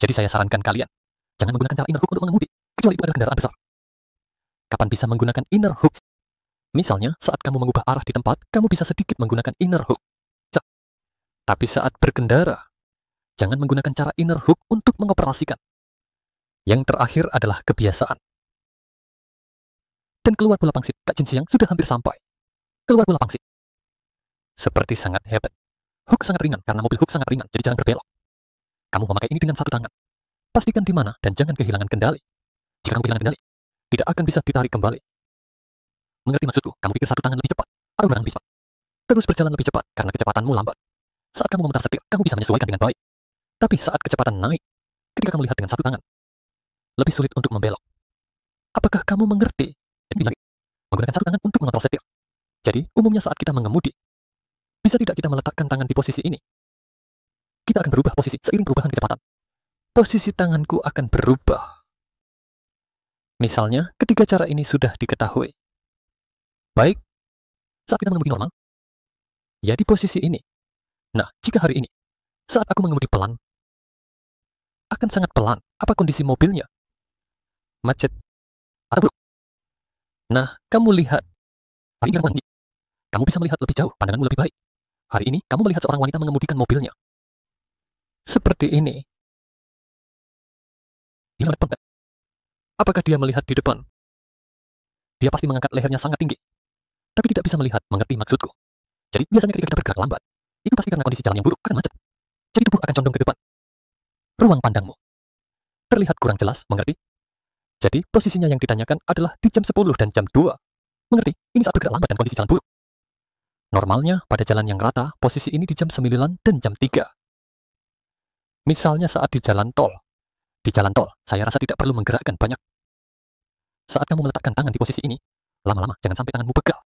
A: Jadi saya sarankan kalian, jangan menggunakan cara inner hook untuk mengemudi, kecuali itu adalah kendaraan besar. Kapan bisa menggunakan inner hook? Misalnya, saat kamu mengubah arah di tempat, kamu bisa sedikit menggunakan inner hook. Tapi saat berkendara, jangan menggunakan cara inner hook untuk mengoperasikan. Yang terakhir adalah kebiasaan. Dan keluar bola pangsit, Kak Jin Siang sudah hampir sampai. Keluar bola pangsit. Seperti sangat hebat. Hook sangat ringan, karena mobil hook sangat ringan, jadi jarang berbelok. Kamu memakai ini dengan satu tangan. Pastikan di mana, dan jangan kehilangan kendali. Jika kamu kehilangan kendali, tidak akan bisa ditarik kembali. Mengerti maksudku? Kamu pikir satu tangan lebih cepat, atau dua tangan lebih cepat. Terus berjalan lebih cepat, karena kecepatanmu lambat. Saat kamu memutar setir, kamu bisa menyesuaikan dengan baik. Tapi saat kecepatan naik, ketika kamu lihat dengan satu tangan, lebih sulit untuk membelok. Apakah kamu mengerti? Jadi lagi, menggunakan satu tangan untuk mengontrol setir. Jadi, umumnya saat kita mengemudi, bisa tidak kita meletakkan tangan di posisi ini? Kita akan berubah posisi seiring perubahan kecepatan. Posisi tanganku akan berubah. Misalnya, ketika cara ini sudah diketahui. Baik, saat kita mengemudi normal, ya di posisi ini. Nah, jika hari ini, saat aku mengemudi pelan, akan sangat pelan. Apa kondisi mobilnya? Macet atau buruk? Nah, kamu lihat. Hari ini kamu bisa melihat lebih jauh, pandanganmu lebih baik. Hari ini, kamu melihat seorang wanita mengemudikan mobilnya. Seperti ini. Dia melihat depan. Apakah dia melihat di depan? Dia pasti mengangkat lehernya sangat tinggi. Tapi tidak bisa melihat, mengerti maksudku. Jadi, biasanya ketika kita bergerak lambat, itu pasti karena kondisi jalan yang buruk, akan macet. Jadi tubuh akan condong ke depan. Ruang pandangmu terlihat kurang jelas, mengerti? Jadi, posisinya yang ditanyakan adalah di jam 10 dan jam 2. Mengerti? Ini saat bergerak lambat dan kondisi jalan buruk. Normalnya, pada jalan yang rata, posisi ini di jam 9 dan jam 3. Misalnya saat di jalan tol. Di jalan tol, saya rasa tidak perlu menggerakkan banyak. Saat kamu meletakkan tangan di posisi ini, lama-lama jangan sampai tanganmu pegal.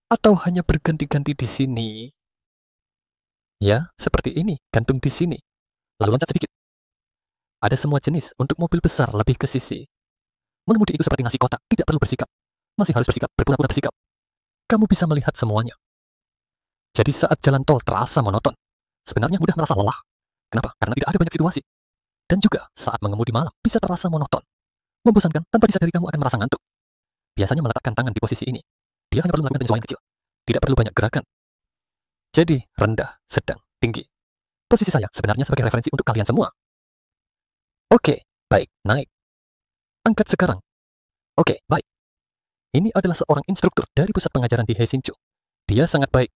A: Atau hanya berganti-ganti di sini. Ya, seperti ini, gantung di sini. Lalu loncat sedikit. Ada semua jenis, untuk mobil besar lebih ke sisi. Mengemudi itu seperti nasi kotak, tidak perlu bersikap. Masih harus bersikap, berpura-pura bersikap. kamu bisa melihat semuanya. Jadi saat jalan tol terasa monoton, sebenarnya mudah merasa lelah. Kenapa? Karena tidak ada banyak situasi. Dan juga saat mengemudi malam bisa terasa monoton. Membosankan, tanpa disadari kamu akan merasa ngantuk. Biasanya meletakkan tangan di posisi ini. Dia hanya perlu melakukan penyesuaian kecil. Tidak perlu banyak gerakan. Jadi, rendah, sedang, tinggi. Posisi saya sebenarnya sebagai referensi untuk kalian semua. Oke, baik, naik. Angkat sekarang. Oke, baik. Ini adalah seorang instruktur dari pusat pengajaran di Heisinchu. Dia sangat baik.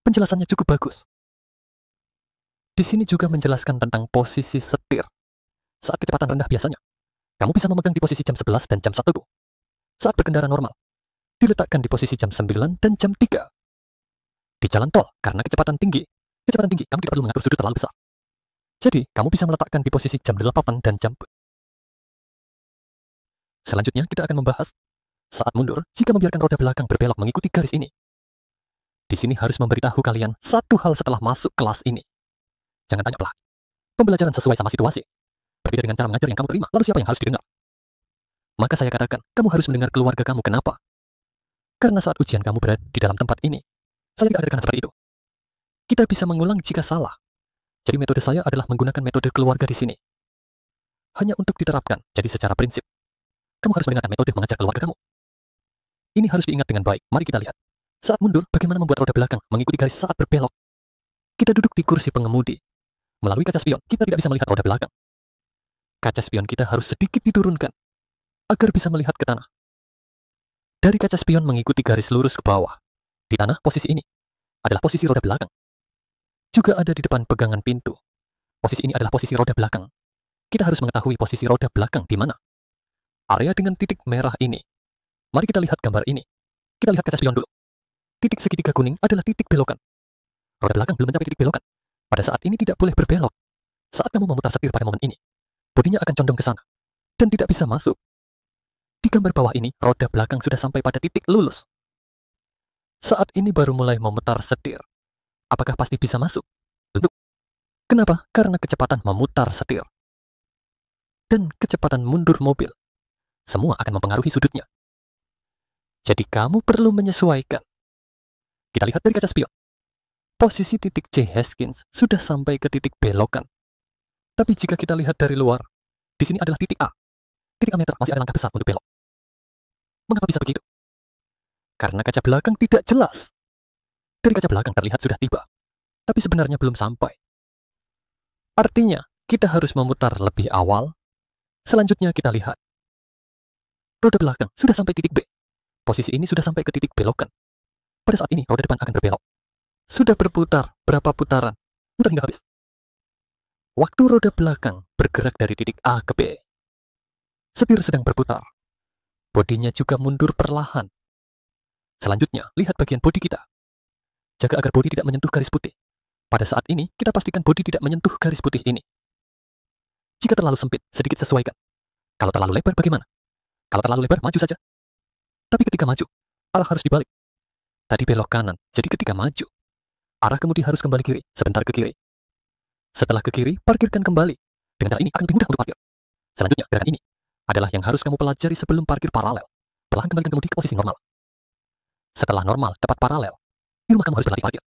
A: Penjelasannya cukup bagus. Di sini juga menjelaskan tentang posisi setir. Saat kecepatan rendah biasanya, kamu bisa memegang di posisi jam 11 dan jam 1. Saat berkendara normal, diletakkan di posisi jam 9 dan jam 3. Di jalan tol, karena kecepatan tinggi, kamu tidak perlu mengatur sudut terlalu besar. Jadi, kamu bisa meletakkan di posisi jam 8 dan jam. Selanjutnya, kita akan membahas saat mundur jika membiarkan roda belakang berbelok mengikuti garis ini. Di sini harus memberitahu kalian satu hal setelah masuk kelas ini. Jangan tanya pelan. Pembelajaran sesuai sama situasi. Berbeda dengan cara mengajar yang kamu terima, lalu siapa yang harus didengar? Maka saya katakan, kamu harus mendengar keluarga kamu. Kenapa? Karena saat ujian kamu berada di dalam tempat ini, saya tidak ada tekanan seperti itu. Kita bisa mengulang jika salah. Jadi metode saya adalah menggunakan metode keluarga di sini. Hanya untuk diterapkan, jadi secara prinsip. Kamu harus mendengarkan metode mengajar keluarga kamu. Ini harus diingat dengan baik. Mari kita lihat. Saat mundur, bagaimana membuat roda belakang mengikuti garis saat berbelok. Kita duduk di kursi pengemudi. Melalui kaca spion, kita tidak bisa melihat roda belakang. Kaca spion kita harus sedikit diturunkan agar bisa melihat ke tanah. Dari kaca spion mengikuti garis lurus ke bawah. Di tanah, posisi ini adalah posisi roda belakang. Juga ada di depan pegangan pintu. Posisi ini adalah posisi roda belakang. Kita harus mengetahui posisi roda belakang di mana. Area dengan titik merah ini. Mari kita lihat gambar ini. Kita lihat kaca spion dulu. Titik segitiga kuning adalah titik belokan. Roda belakang belum mencapai titik belokan. Pada saat ini tidak boleh berbelok. Saat kamu memutar setir pada momen ini, bodinya akan condong ke sana dan tidak bisa masuk. Di gambar bawah ini, roda belakang sudah sampai pada titik lulus. Saat ini baru mulai memutar setir. Apakah pasti bisa masuk? Tentu. Kenapa? Karena kecepatan memutar setir dan kecepatan mundur mobil. Semua akan mempengaruhi sudutnya. Jadi kamu perlu menyesuaikan. Kita lihat dari kaca spion. Posisi titik J Haskins sudah sampai ke titik belokan. Tapi jika kita lihat dari luar, di sini adalah titik A. Titik A meter masih ada langkah besar untuk belok. Mengapa bisa begitu? Karena kaca belakang tidak jelas. Dari kaca belakang terlihat sudah tiba, tapi sebenarnya belum sampai. Artinya, kita harus memutar lebih awal. Selanjutnya kita lihat. Roda belakang sudah sampai titik B. Posisi ini sudah sampai ke titik belokan. Pada saat ini, roda depan akan berbelok. Sudah berputar berapa putaran? Putar hingga habis. Waktu roda belakang bergerak dari titik A ke B. Setir sedang berputar. Bodinya juga mundur perlahan. Selanjutnya, lihat bagian bodi kita. Jaga agar bodi tidak menyentuh garis putih. Pada saat ini, kita pastikan bodi tidak menyentuh garis putih ini. Jika terlalu sempit, sedikit sesuaikan. Kalau terlalu lebar, bagaimana? Kalau terlalu lebar, maju saja. Tapi ketika maju, arah harus dibalik. Tadi belok kanan, jadi ketika maju, arah kemudi harus kembali kiri, sebentar ke kiri. Setelah ke kiri, parkirkan kembali. Dengan cara ini akan lebih mudah untuk parkir. Selanjutnya, gerakan ini adalah yang harus kamu pelajari sebelum parkir paralel. Perlahan kembalikan kemudi ke posisi normal. Setelah normal, tepat paralel. Di rumah kamu harus berlatih parkir.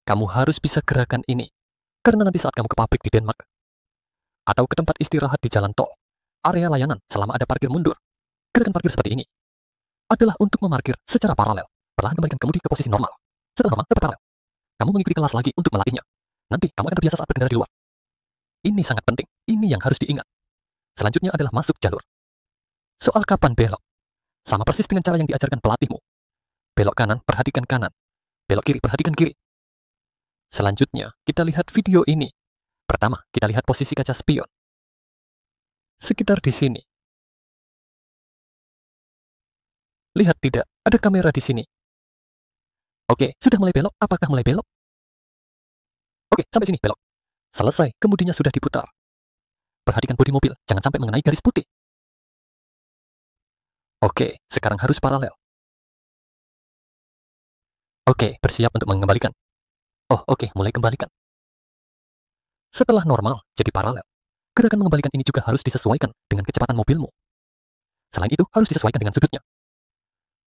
A: Kamu harus bisa gerakan ini. Karena nanti saat kamu ke pabrik di Denmark, atau ke tempat istirahat di jalan tol, area layanan selama ada parkir mundur, gerakan parkir seperti ini adalah untuk memarkir secara paralel. Perlahan kembalikan kemudi ke posisi normal. Setelah normal, tepat paralel. Kamu mengikuti kelas lagi untuk melatihnya. Nanti kamu akan terbiasa saat berkendara di luar. Ini sangat penting. Ini yang harus diingat. Selanjutnya adalah masuk jalur. Soal kapan belok. Sama persis dengan cara yang diajarkan pelatihmu. Belok kanan, perhatikan kanan. Belok kiri, perhatikan kiri. Selanjutnya, kita lihat video ini. Pertama, kita lihat posisi kaca spion. Sekitar di sini. Lihat tidak, ada kamera di sini. Oke, sudah mulai belok. Apakah mulai belok? Oke, sampai sini belok. Selesai, kemudinya sudah diputar. Perhatikan bodi mobil, jangan sampai mengenai garis putih. Oke, sekarang harus paralel. Oke, bersiap untuk mengembalikan. Oh, oke, mulai kembalikan. Setelah normal, jadi paralel. Gerakan mengembalikan ini juga harus disesuaikan dengan kecepatan mobilmu. Selain itu, harus disesuaikan dengan sudutnya.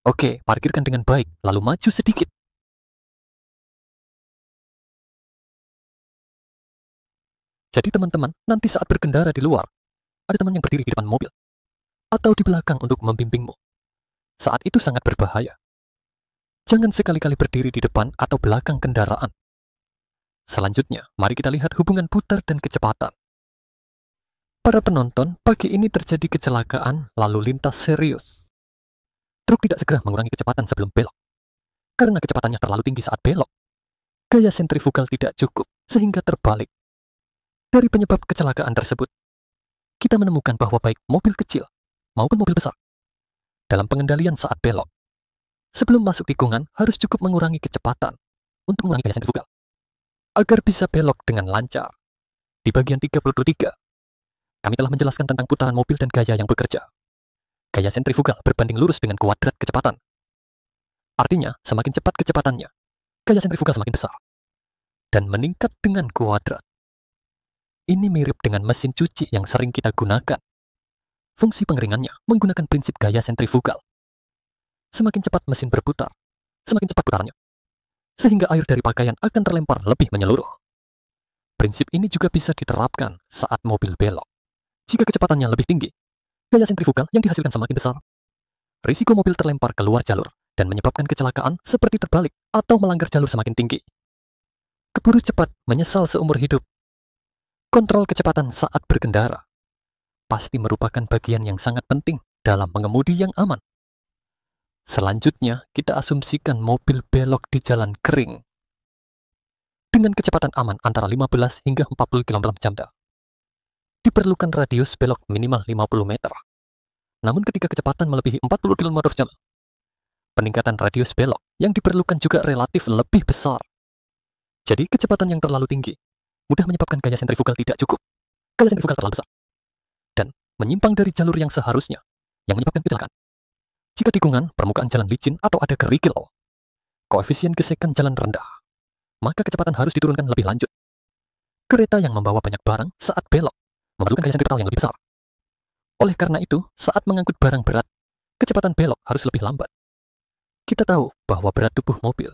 A: Oke, parkirkan dengan baik, lalu maju sedikit. Jadi teman-teman, nanti saat berkendara di luar, ada teman yang berdiri di depan mobil, atau di belakang untuk membimbingmu. Saat itu sangat berbahaya. Jangan sekali-kali berdiri di depan atau belakang kendaraan. Selanjutnya, mari kita lihat hubungan putar dan kecepatan. Para penonton, pagi ini terjadi kecelakaan lalu lintas serius. Truk tidak segera mengurangi kecepatan sebelum belok. Karena kecepatannya terlalu tinggi saat belok, gaya sentrifugal tidak cukup, sehingga terbalik. Dari penyebab kecelakaan tersebut, kita menemukan bahwa baik mobil kecil maupun mobil besar, dalam pengendalian saat belok, sebelum masuk tikungan harus cukup mengurangi kecepatan untuk mengurangi gaya sentrifugal, agar bisa belok dengan lancar. Di bagian 33, kami telah menjelaskan tentang putaran mobil dan gaya yang bekerja. Gaya sentrifugal berbanding lurus dengan kuadrat kecepatan. Artinya, semakin cepat kecepatannya, gaya sentrifugal semakin besar. Dan meningkat dengan kuadrat. Ini mirip dengan mesin cuci yang sering kita gunakan. Fungsi pengeringannya menggunakan prinsip gaya sentrifugal. Semakin cepat mesin berputar, semakin cepat putarannya. Sehingga air dari pakaian akan terlempar lebih menyeluruh. Prinsip ini juga bisa diterapkan saat mobil belok. Jika kecepatannya lebih tinggi, gaya sentrifugal yang dihasilkan semakin besar. Risiko mobil terlempar keluar jalur dan menyebabkan kecelakaan seperti terbalik atau melanggar jalur semakin tinggi. Keburu cepat menyesal seumur hidup. Kontrol kecepatan saat berkendara pasti merupakan bagian yang sangat penting dalam mengemudi yang aman. Selanjutnya, kita asumsikan mobil belok di jalan kering dengan kecepatan aman antara 15 hingga 40 km/jam. Diperlukan radius belok minimal 50 meter. Namun ketika kecepatan melebihi 40 km/jam, peningkatan radius belok yang diperlukan juga relatif lebih besar. Jadi kecepatan yang terlalu tinggi mudah menyebabkan gaya sentrifugal tidak cukup. Gaya sentrifugal terlalu besar. Dan menyimpang dari jalur yang seharusnya, yang menyebabkan kecelakaan. Jika tikungan, permukaan jalan licin atau ada kerikil, koefisien gesekan jalan rendah, maka kecepatan harus diturunkan lebih lanjut. Kereta yang membawa banyak barang saat belok memerlukan gaya sentrifugal yang lebih besar. Oleh karena itu, saat mengangkut barang berat, kecepatan belok harus lebih lambat. Kita tahu bahwa berat tubuh mobil,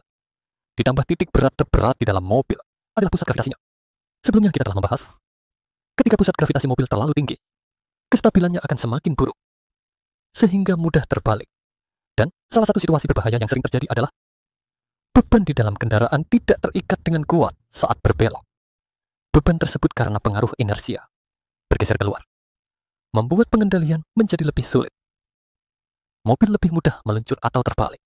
A: ditambah titik berat terberat di dalam mobil, adalah pusat gravitasinya. Sebelumnya kita telah membahas, ketika pusat gravitasi mobil terlalu tinggi, kestabilannya akan semakin buruk, sehingga mudah terbalik. Dan salah satu situasi berbahaya yang sering terjadi adalah beban di dalam kendaraan tidak terikat dengan kuat saat berbelok. Beban tersebut karena pengaruh inersia bergeser keluar, membuat pengendalian menjadi lebih sulit. Mobil lebih mudah meluncur atau terbalik.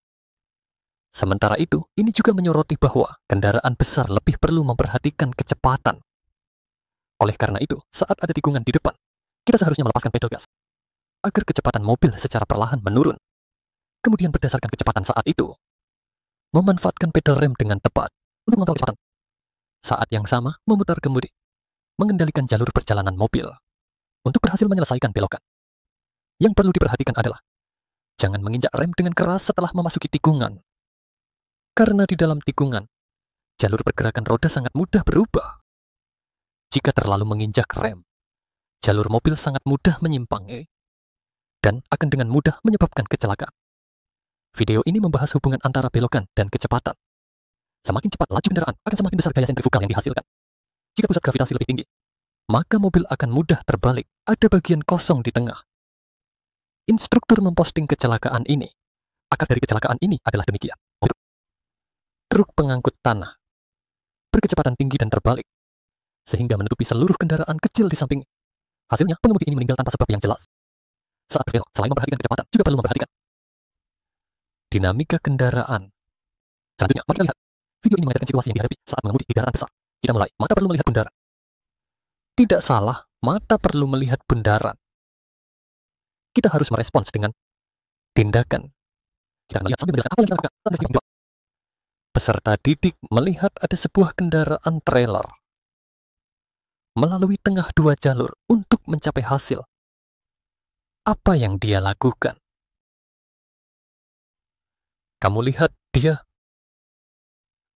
A: Sementara itu, ini juga menyoroti bahwa kendaraan besar lebih perlu memperhatikan kecepatan. Oleh karena itu, saat ada tikungan di depan, kita seharusnya melepaskan pedal gas, agar kecepatan mobil secara perlahan menurun. Kemudian berdasarkan kecepatan saat itu, memanfaatkan pedal rem dengan tepat untuk mengontrol kecepatan. Saat yang sama, memutar kemudi, mengendalikan jalur perjalanan mobil, untuk berhasil menyelesaikan belokan. Yang perlu diperhatikan adalah, jangan menginjak rem dengan keras setelah memasuki tikungan. Karena di dalam tikungan, jalur pergerakan roda sangat mudah berubah. Jika terlalu menginjak rem, jalur mobil sangat mudah menyimpang, dan akan dengan mudah menyebabkan kecelakaan. Video ini membahas hubungan antara belokan dan kecepatan. Semakin cepat laju kendaraan, akan semakin besar gaya sentrifugal yang dihasilkan. Jika pusat gravitasi lebih tinggi, maka mobil akan mudah terbalik, ada bagian kosong di tengah. Instruktur memposting kecelakaan ini. Akar dari kecelakaan ini adalah demikian. Truk pengangkut tanah berkecepatan tinggi dan terbalik, sehingga menutupi seluruh kendaraan kecil di samping. Hasilnya, pengemudi ini meninggal tanpa sebab yang jelas. Saat berbelok, selain memperhatikan kecepatan, juga perlu memperhatikan dinamika kendaraan. Selanjutnya, mari kita lihat. Video ini mengajarkan situasi yang dihadapi saat mengemudi di kendaraan besar. Kita mulai, mata perlu melihat bundaran. Tidak salah, mata perlu melihat bundaran. Kita harus merespons dengan tindakan. Kita akan melihat sambil menjelaskan apa yang kita lakukan. Peserta didik melihat ada sebuah kendaraan trailer melalui tengah dua jalur untuk mencapai hasil. Apa yang dia lakukan? Kamu lihat dia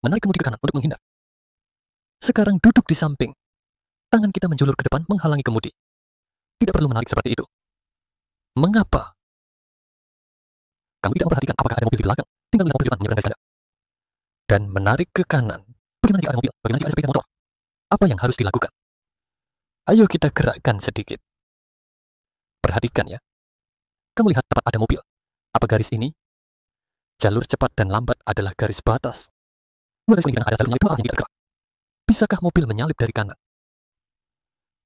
A: menarik kemudi ke kanan untuk menghindar. Sekarang duduk di samping. Tangan kita menjulur ke depan menghalangi kemudi. Tidak perlu menarik seperti itu. Mengapa? Kamu tidak memperhatikan apakah ada mobil di belakang, tinggal melihat mobil depan menyeberang garis tanda. Dan menarik ke kanan. Bagaimana jika ada mobil? Bagaimana jika ada sepeda motor? Apa yang harus dilakukan? Ayo kita gerakkan sedikit. Perhatikan ya. Kamu lihat tempat ada mobil. Apa garis ini? Jalur cepat dan lambat adalah garis batas. Dua garis kuning ada jalur nyalip dua arah yang tidak bergerak. Bisakah mobil menyalip dari kanan?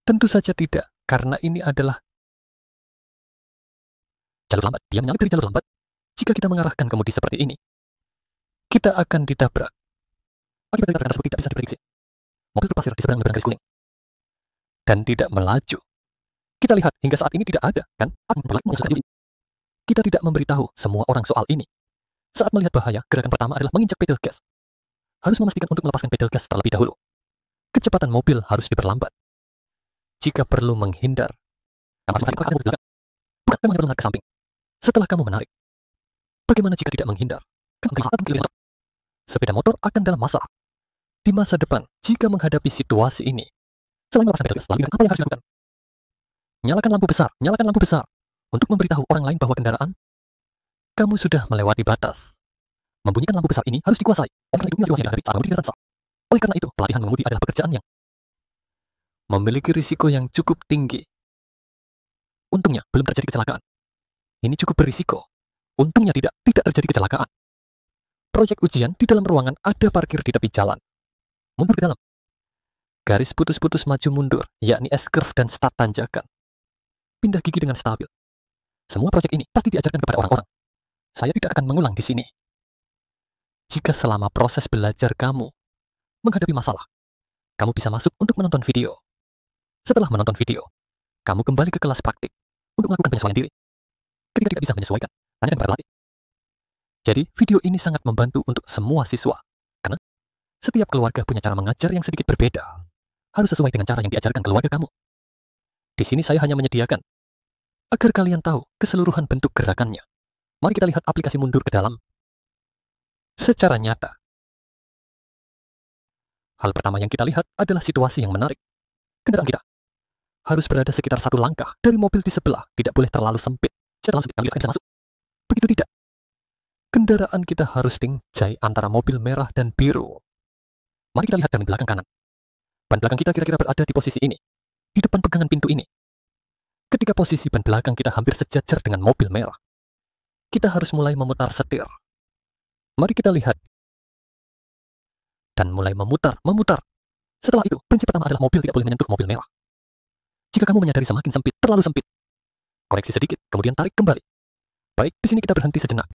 A: Tentu saja tidak, karena ini adalah jalur lambat. Dia menyalip dari jalur lambat. Jika kita mengarahkan kemudi seperti ini, kita akan ditabrak. Akibat tabrakan tersebut tidak bisa diprediksi. Mobil terpasir di seberang garis kuning dan tidak melaju. Kita lihat hingga saat ini tidak ada, kan? Kita tidak memberitahu semua orang soal ini. Saat melihat bahaya, gerakan pertama adalah menginjak pedal gas. Harus memastikan untuk melepaskan pedal gas terlebih dahulu. Kecepatan mobil harus diperlambat. Jika perlu menghindar, kamu harus menarik ke samping. Setelah kamu menarik, bagaimana jika tidak menghindar? Sepeda motor akan dalam masalah. Di masa depan, jika menghadapi situasi ini, selain melepaskan pedal gas, lalu apa yang harus dilakukan? Nyalakan lampu besar, untuk memberitahu orang lain bahwa kendaraan kamu sudah melewati batas. Membunyikan lampu besar ini harus dikuasai. Oleh karena itu, pelatihan mengemudi adalah pekerjaan yang memiliki risiko yang cukup tinggi. Untungnya, belum terjadi kecelakaan. Ini cukup berisiko. Untungnya tidak terjadi kecelakaan. Proyek ujian di dalam ruangan ada parkir di tepi jalan. Mundur ke dalam. Garis putus-putus maju mundur, yakni S-curve dan start tanjakan. Pindah gigi dengan stabil. Semua proyek ini pasti diajarkan kepada orang-orang. Saya tidak akan mengulang di sini. Jika selama proses belajar kamu menghadapi masalah, kamu bisa masuk untuk menonton video. Setelah menonton video, kamu kembali ke kelas praktik untuk melakukan penyesuaian diri. Ketika tidak bisa menyesuaikan, tanyakan kepada pelatih. Jadi, video ini sangat membantu untuk semua siswa. Karena setiap keluarga punya cara mengajar yang sedikit berbeda. Harus sesuai dengan cara yang diajarkan keluarga kamu. Di sini saya hanya menyediakan agar kalian tahu keseluruhan bentuk gerakannya. Mari kita lihat aplikasi mundur ke dalam secara nyata. Hal pertama yang kita lihat adalah situasi yang menarik. Kendaraan kita harus berada sekitar 1 langkah dari mobil di sebelah. Tidak boleh terlalu sempit. Jika terlalu sempit, kami bisa masuk. Begitu tidak. Kendaraan kita harus tinggai antara mobil merah dan biru. Mari kita lihat cermin belakang kanan. Ban belakang kita kira-kira berada di posisi ini. Di depan pegangan pintu ini. Ketika posisi ban belakang kita hampir sejajar dengan mobil merah, kita harus mulai memutar setir. Mari kita lihat. Dan mulai memutar. Setelah itu, prinsip pertama adalah mobil tidak boleh menyentuh mobil merah. Jika kamu menyadari semakin sempit, terlalu sempit, koreksi sedikit, kemudian tarik kembali. Baik, di sini kita berhenti sejenak.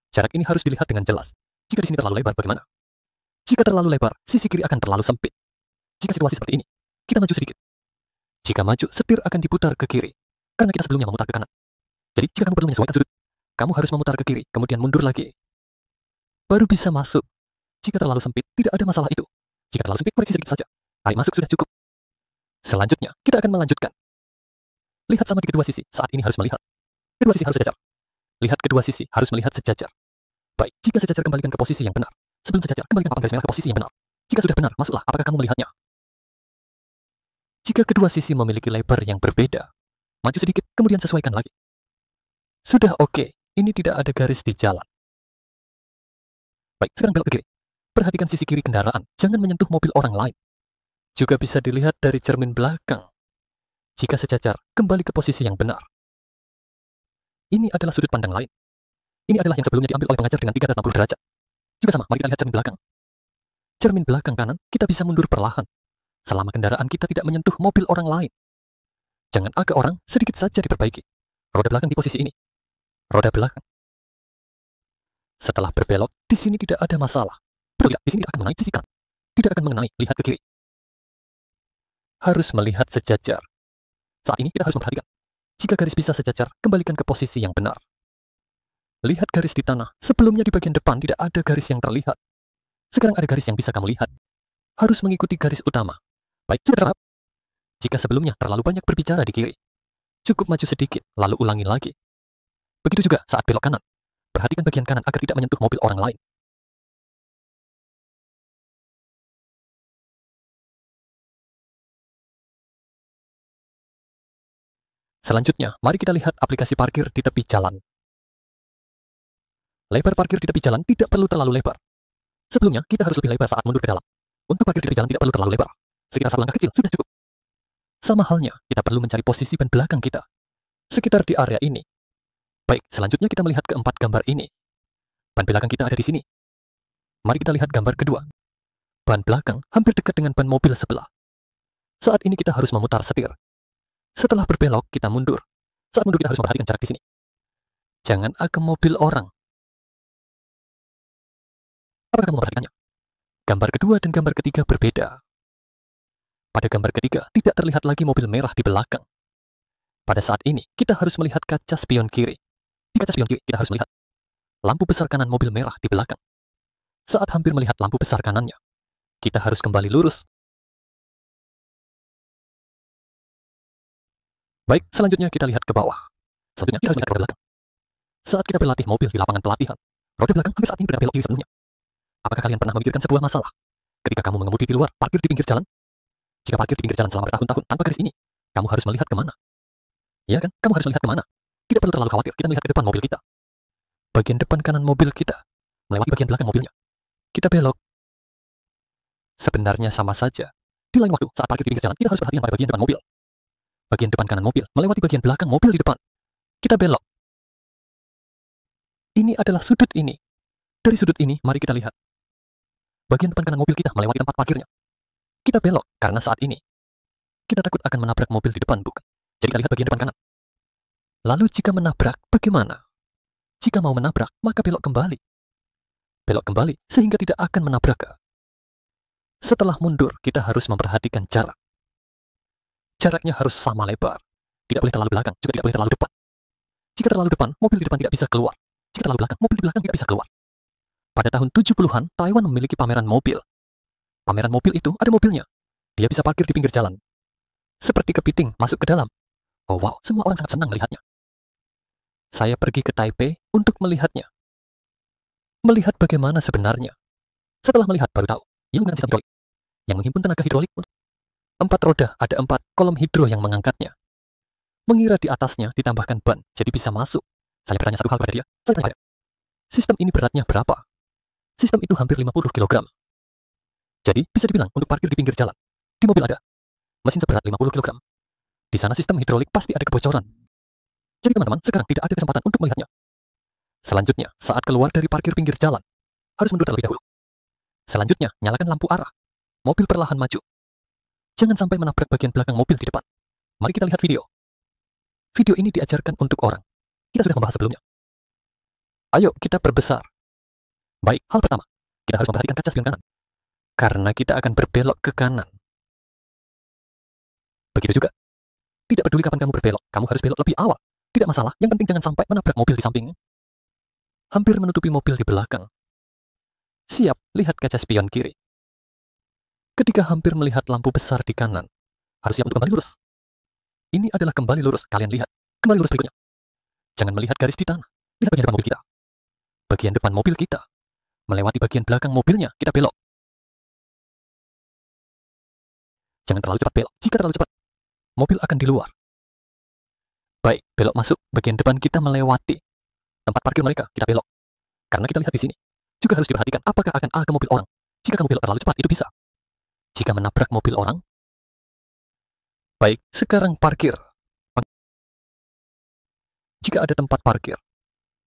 A: Jarak ini harus dilihat dengan jelas. Jika di sini terlalu lebar, bagaimana? Jika terlalu lebar, sisi kiri akan terlalu sempit. Jika situasi seperti ini, kita maju sedikit. Jika maju, setir akan diputar ke kiri, karena kita sebelumnya memutar ke kanan. Jadi, jika kamu perlu menyesuaikan sudut, kamu harus memutar ke kiri, kemudian mundur lagi. Baru bisa masuk. Jika terlalu sempit, tidak ada masalah itu. Jika terlalu sempit, koreksi sedikit saja. Tarik masuk sudah cukup. Selanjutnya, kita akan melanjutkan. Lihat sama di kedua sisi, saat ini harus melihat. Kedua sisi harus sejajar. Lihat kedua sisi harus melihat sejajar. Baik, jika sejajar kembalikan ke posisi yang benar. Sebelum sejajar, kembalikan papan garis merah ke posisi yang benar. Jika sudah benar, masuklah, apakah kamu melihatnya? Jika kedua sisi memiliki lebar yang berbeda, maju sedikit, kemudian sesuaikan lagi. Sudah oke, ini tidak ada garis di jalan. Baik, sekarang belok ke kiri. Perhatikan sisi kiri kendaraan, jangan menyentuh mobil orang lain. Juga bisa dilihat dari cermin belakang. Jika sejajar, kembali ke posisi yang benar. Ini adalah sudut pandang lain. Ini adalah yang sebelumnya diambil oleh pengajar dengan 360 derajat. Juga sama, mari kita lihat cermin belakang. Cermin belakang kanan, kita bisa mundur perlahan. Selama kendaraan kita tidak menyentuh mobil orang lain. Jangan agak orang, sedikit saja diperbaiki. Roda belakang di posisi ini. Roda belakang. Setelah berbelok, di sini tidak ada masalah. Perlihat, di sini tidak akan mengenai sisi kanan. Tidak akan mengenai, lihat ke kiri. Harus melihat sejajar. Saat ini kita harus memperhatikan. Jika garis bisa sejajar, kembalikan ke posisi yang benar. Lihat garis di tanah. Sebelumnya di bagian depan tidak ada garis yang terlihat. Sekarang ada garis yang bisa kamu lihat. Harus mengikuti garis utama. Baik, sudah. Jika sebelumnya terlalu banyak berbicara di kiri, cukup maju sedikit, lalu ulangi lagi. Begitu juga saat belok kanan. Perhatikan bagian kanan agar tidak menyentuh mobil orang lain. Selanjutnya, mari kita lihat aplikasi parkir di tepi jalan. Lebar parkir di tepi jalan tidak perlu terlalu lebar. Sebelumnya, kita harus lebih lebar saat mundur ke dalam. Untuk parkir di tepi jalan tidak perlu terlalu lebar. Sekitar 1 langkah kecil sudah cukup. Sama halnya, kita perlu mencari posisi ban belakang kita. Sekitar di area ini. Baik, selanjutnya kita melihat keempat gambar ini. Ban belakang kita ada di sini. Mari kita lihat gambar kedua. Ban belakang hampir dekat dengan ban mobil sebelah. Saat ini kita harus memutar setir. Setelah berbelok, kita mundur. Saat mundur kita harus memperhatikan jarak di sini. Jangan agak mobil orang. Apakah kamu memperhatikannya? Gambar kedua dan gambar ketiga berbeda. Pada gambar ketiga, tidak terlihat lagi mobil merah di belakang. Pada saat ini, kita harus melihat kaca spion kiri. Di kaca spion kiri, kita harus melihat lampu besar kanan mobil merah di belakang. Saat hampir melihat lampu besar kanannya, kita harus kembali lurus. Baik, selanjutnya kita lihat ke bawah. Selanjutnya kita harus melihat roda belakang. Saat kita berlatih mobil di lapangan pelatihan, roda belakang hampir saat ini berbelok kiri sebelumnya. Apakah kalian pernah memikirkan sebuah masalah? Ketika kamu mengemudi di luar, parkir di pinggir jalan? Jika parkir di pinggir jalan selama bertahun-tahun tanpa garis ini, kamu harus melihat kemana? Iya kan? Kamu harus melihat kemana? Tidak perlu terlalu khawatir, kita melihat ke depan mobil kita. Bagian depan kanan mobil kita, melewati bagian belakang mobilnya. Kita belok. Sebenarnya sama saja. Di lain waktu, saat parkir di pinggir jalan, kita harus perhatikan pada bagian depan mobil. Bagian depan kanan mobil, melewati bagian belakang mobil di depan. Kita belok. Ini adalah sudut ini. Dari sudut ini, mari kita lihat. Bagian depan kanan mobil kita melewati tempat parkirnya. Kita belok, karena saat ini kita takut akan menabrak mobil di depan, bukan? Jadi kita lihat bagian depan kanan. Lalu jika menabrak, bagaimana? Jika mau menabrak, maka belok kembali. Belok kembali, sehingga tidak akan menabrak. Setelah mundur, kita harus memperhatikan jarak. Jaraknya harus sama lebar. Tidak boleh terlalu belakang, juga tidak boleh terlalu depan. Jika terlalu depan, mobil di depan tidak bisa keluar. Jika terlalu belakang, mobil di belakang tidak bisa keluar. Pada tahun 70-an, Taiwan memiliki pameran mobil. Pameran mobil itu ada mobilnya. Dia bisa parkir di pinggir jalan. Seperti kepiting masuk ke dalam. Oh wow, semua orang sangat senang melihatnya. Saya pergi ke Taipei untuk melihatnya. Melihat bagaimana sebenarnya. Setelah melihat baru tahu, yang menggunakan sistem hidrolik. Yang menghimpun tenaga hidrolik. 4 roda, ada 4 kolom hidro yang mengangkatnya. Mengira di atasnya ditambahkan ban, jadi bisa masuk. Saya bertanya satu hal kepada dia. Saya tanya, sistem ini beratnya berapa? Sistem itu hampir 50 kg. Jadi, bisa dibilang untuk parkir di pinggir jalan. Di mobil ada mesin seberat 50 kg. Di sana sistem hidrolik pasti ada kebocoran. Jadi teman-teman, sekarang tidak ada kesempatan untuk melihatnya. Selanjutnya, saat keluar dari parkir pinggir jalan, harus mundur terlebih dahulu. Selanjutnya, nyalakan lampu arah. Mobil perlahan maju. Jangan sampai menabrak bagian belakang mobil di depan. Mari kita lihat video. Video ini diajarkan untuk orang. Kita sudah membahas sebelumnya. Ayo kita perbesar. Baik, hal pertama, kita harus memperhatikan kaca spion kanan. Karena kita akan berbelok ke kanan. Begitu juga. Tidak peduli kapan kamu berbelok, kamu harus belok lebih awal. Tidak masalah, yang penting jangan sampai menabrak mobil di samping. Hampir menutupi mobil di belakang. Siap, lihat kaca spion kiri. Ketika hampir melihat lampu besar di kanan, harus siap untuk kembali lurus. Ini adalah kembali lurus, kalian lihat. Kembali lurus berikutnya. Jangan melihat garis di tanah. Lihat bagian depan mobil kita. Bagian depan mobil kita. Melewati bagian belakang mobilnya, kita belok. Jangan terlalu cepat belok. Jika terlalu cepat, mobil akan di luar. Baik, belok masuk. Bagian depan kita melewati tempat parkir mereka, kita belok. Karena kita lihat di sini. Juga harus diperhatikan apakah akan ke mobil orang. Jika kamu belok terlalu cepat, itu bisa. Jika menabrak mobil orang. Baik, sekarang parkir. Jika ada tempat parkir,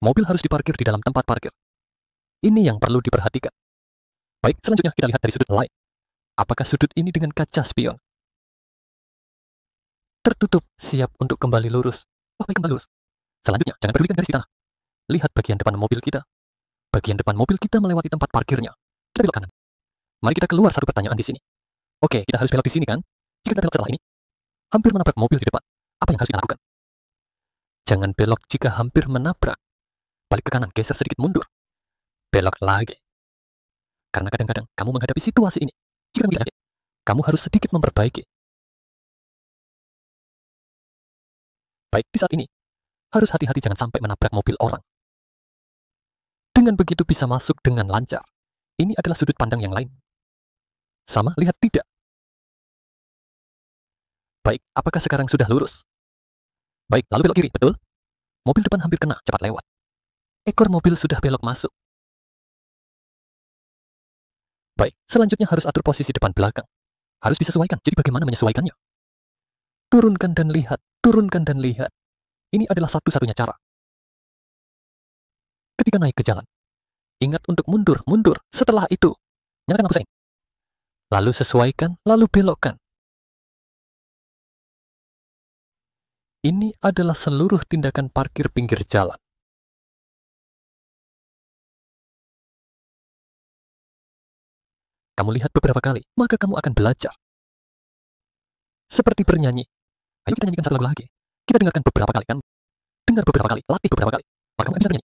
A: mobil harus diparkir di dalam tempat parkir. Ini yang perlu diperhatikan. Baik, selanjutnya kita lihat dari sudut lain. Apakah sudut ini dengan kaca spion? Tertutup, siap untuk kembali lurus. Oh, baik, kembali lurus. Selanjutnya, jangan pedulikan garis di tanah. Lihat bagian depan mobil kita. Bagian depan mobil kita melewati tempat parkirnya. Kita belok kanan. Mari kita keluar satu pertanyaan di sini. Oke, kita harus belok di sini kan? Jika kita belok setelah ini, hampir menabrak mobil di depan. Apa yang harus kita lakukan? Jangan belok jika hampir menabrak. Balik ke kanan, geser sedikit mundur. Belok lagi. Karena kadang-kadang kamu menghadapi situasi ini. Jika kamu tidak yakin, kamu harus sedikit memperbaiki. Baik, di saat ini, harus hati-hati jangan sampai menabrak mobil orang. Dengan begitu bisa masuk dengan lancar. Ini adalah sudut pandang yang lain. Sama, lihat tidak. Baik, apakah sekarang sudah lurus? Baik, lalu belok kiri, betul? Mobil depan hampir kena, cepat lewat. ekor mobil sudah belok masuk. Baik, selanjutnya harus atur posisi depan belakang. Harus disesuaikan, jadi bagaimana menyesuaikannya? Turunkan dan lihat, turunkan dan lihat. Ini adalah satu-satunya cara. Ketika naik ke jalan, ingat untuk mundur, mundur. Setelah itu, nyalakan lampu sein. Lalu sesuaikan, lalu belokkan. Ini adalah seluruh tindakan parkir pinggir jalan. Kamu lihat beberapa kali, maka kamu akan belajar. Seperti bernyanyi. Ayo kita nyanyikan satu lagu lagi. Kita dengarkan beberapa kali, kan? Dengar beberapa kali, latih beberapa kali. Maka kamu bisa bernyanyi.